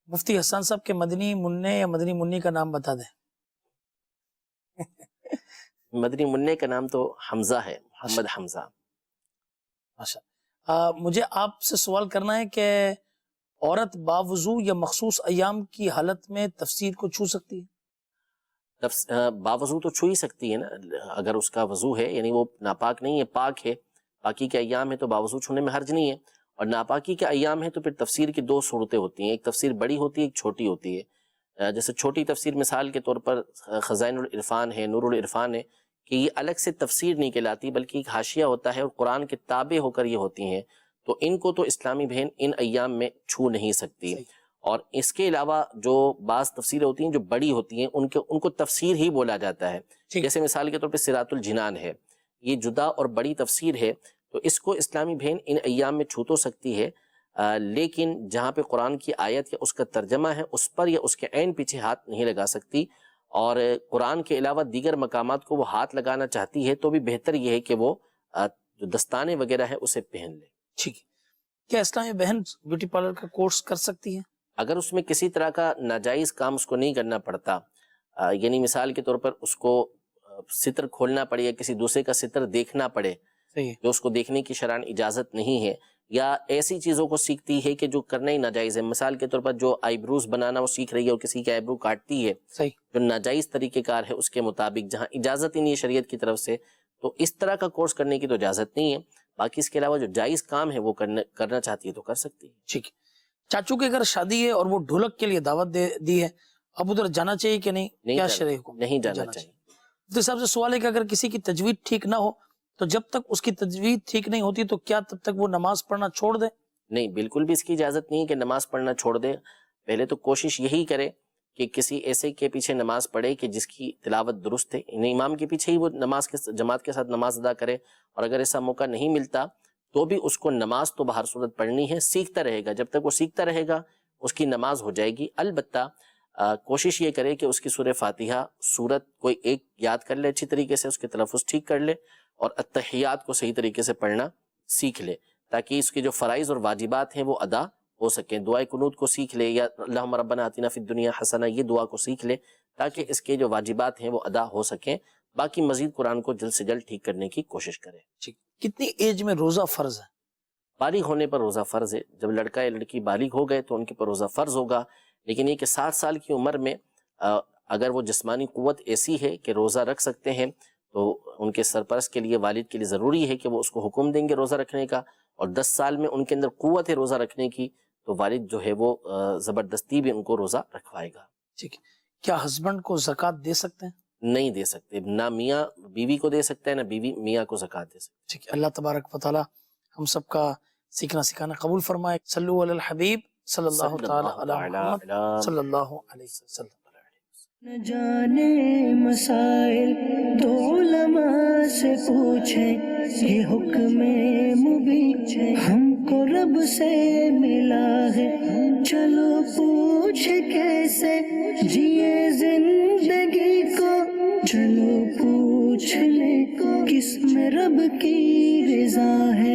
مفتی حسن صاحب کے مدنی منع یا مدنی منی کا نام بتا دیں۔ مدنی منع کا نام تو حمزہ ہے، محمد حمزہ۔ مجھے آپ سے سوال کرنا ہے کہ عورت باوضو یا مخصوص ایام کی حالت میں تفسیر کو چھو سکتی ہے؟ باوضو تو چھو ہی سکتی ہے نا، اگر اس کا وضو ہے، یعنی وہ ناپاک نہیں ہے، پاک ہے، پاکی کے ایام ہے تو باوضو چھونے میں حرج نہیں ہے، اور ناپاکی کے ایام ہے تو پھر تفسیر کی دو صورتیں ہوتی ہیں، ایک تفسیر بڑی ہوتی ہے، ایک چھوٹی ہوتی ہے۔ جیسے چھوٹی تفسیر مثال کے طور پر خزائن العرفان ہے، نور العرفان ہے، کہ یہ الگ سے تفسیر نہیں کہلاتی بلکہ ایک حاشیہ ہوتا ہے اور قرآن کے تابع ہو کر یہ ہوتی ہیں، تو ان کو تو اسلامی بہن ان ایام میں چھو نہیں سکتی۔ اور اس کے علاوہ جو بعض تفسیریں ہوتی ہیں جو بڑی ہوتی ہیں ان کو تفسیر ہی بولا جاتا ہے، جیسے مثال کے طور پہ صراط الجنان ہے، یہ جدا اور بڑی تفسیر ہے، تو اس کو اسلامی بہن ان ایام میں چھو تو سکتی ہے، لیکن جہاں پہ قرآن کی آیت یا اس کا ترجمہ ہے اس پر یا اس کے عین پیچھے ہاتھ نہیں لگا سکتی، اور قرآن کے علاوہ دیگر مقامات کو وہ ہاتھ لگانا چاہتی ہے تو بھی بہتر یہ ہے کہ وہ جو دستانے وغیرہ ہے اسے پہن لے۔ ٹھیک ہے، کیا اسلامی بہن بیوٹی پارلر کا کورس کر سکتی ہے؟ اگر اس میں کسی طرح کا ناجائز کام اس کو نہیں کرنا پڑتا، یعنی مثال کے طور پر اس کو ستر کھولنا پڑے یا کسی دوسرے کا ستر دیکھنا پڑے جو اس کو دیکھنے کی شرعاً اجازت نہیں ہے، یا ایسی چیزوں کو سیکھتی ہے کہ جو کرنا ہی ناجائز ہے، مثال کے طور پر جو آئی بروز بنانا وہ سیکھ رہی ہے اور کسی کے آئی برو کاٹتی ہے جو ناجائز طریقہ کار ہے اس کے مطابق، جہاں اجازت ہی نہیں ہے شریعت کی طرف سے، تو اس طرح کا کورس کرنے کی تو اجازت نہیں ہے۔ باقی اس کے علاوہ جو جائز کام ہے وہ کرنا چاہتی ہے تو کر سکتی ہے۔ ٹھیک ہے، چاچو کے گھر شادی ہے اور وہ ڈھولک کے لیے دعوت دی ہے، اب ادھر جانا چاہیے کہ نہیں؟ کیا شرعی حکم؟ نہیں جانا چاہیے۔ مفتی صاحب سے سوال ہے کہ اگر کسی کی تجوید ٹھیک نہ ہو تو جب تک اس کی تجوید ٹھیک نہیں ہوتی تو کیا تب تک وہ نماز پڑھنا چھوڑ دے؟ نہیں، بالکل بھی اس کی اجازت نہیں ہے کہ نماز پڑھنا چھوڑ دے۔ پہلے تو کوشش یہی کرے کہ کسی ایسے کے پیچھے نماز پڑھے کہ جس کی تلاوت درست ہے، یعنی امام کے پیچھے ہی وہ نماز کے جماعت کے ساتھ نماز ادا کرے، اور اگر ایسا موقع نہیں ملتا تو بھی اس کو نماز تو بہر صورت پڑھنی ہے، سیکھتا رہے گا، جب تک وہ سیکھتا رہے گا اس کی نماز ہو جائے گی۔ البتہ کوشش یہ کرے کہ اس کی سورہ فاتحہ سورت کوئی ایک یاد کر لے اچھی طریقے سے، اس کے تلفظ ٹھیک کر لے، اور التحیات کو صحیح طریقے سے پڑھنا سیکھ لے، تاکہ اس کے جو فرائض اور واجبات ہیں وہ ادا ہو سکیں۔ دعائے قنوت کو سیکھ لے، یا اللہم ربنا آتنا فی الدنیا حسنہ، یہ دعا کو سیکھ لے تاکہ اس کے جو واجبات ہیں وہ ادا ہو سکیں۔ باقی مزید قرآن کو جلد سے جلد ٹھیک کرنے کی کوشش کرے۔ کتنی ایج میں روزہ فرض ہے؟ بالغ ہونے پر روزہ فرض ہے، جب لڑکا یا لڑکی بالغ ہو گئے تو ان کے پر روزہ فرض ہوگا، لیکن یہ کہ 7 سال کی عمر میں اگر وہ جسمانی قوت ایسی ہے کہ روزہ رکھ سکتے ہیں تو ان کے سرپرست کے لیے، والد کے لیے ضروری ہے کہ وہ اس کو حکم دیں گے روزہ رکھنے کا، اور 10 سال میں ان کے اندر قوت ہے روزہ رکھنے کی تو والد جو ہے وہ زبردستی بھی ان کو روزہ رکھوائے گا۔ ٹھیک ہے، کیا ہسبینڈ کو زکوٰۃ دے سکتے ہیں؟ نہیں دے سکتے، نہ میاں بیوی کو دے سکتا ہے نہ بیوی میاں کو زکوٰۃ دے سکتے۔ ٹھیک ہے، اللہ تبارک و تعالی ہم سب کا سیکھنا سکھانا قبول فرمائے۔ صلو علی الحبیب صلی اللہ تعالی علی محمد صلی اللہ علیہ وسلم۔ نہ جانے مسائل تو علماء سے پوچھیں، یہ حکم مبین ہم کو رب سے ملا ہے، چلو پوچھ کیسے جیے زندگی کو، چلو پوچھ لے کس میں رب کی رضا ہے۔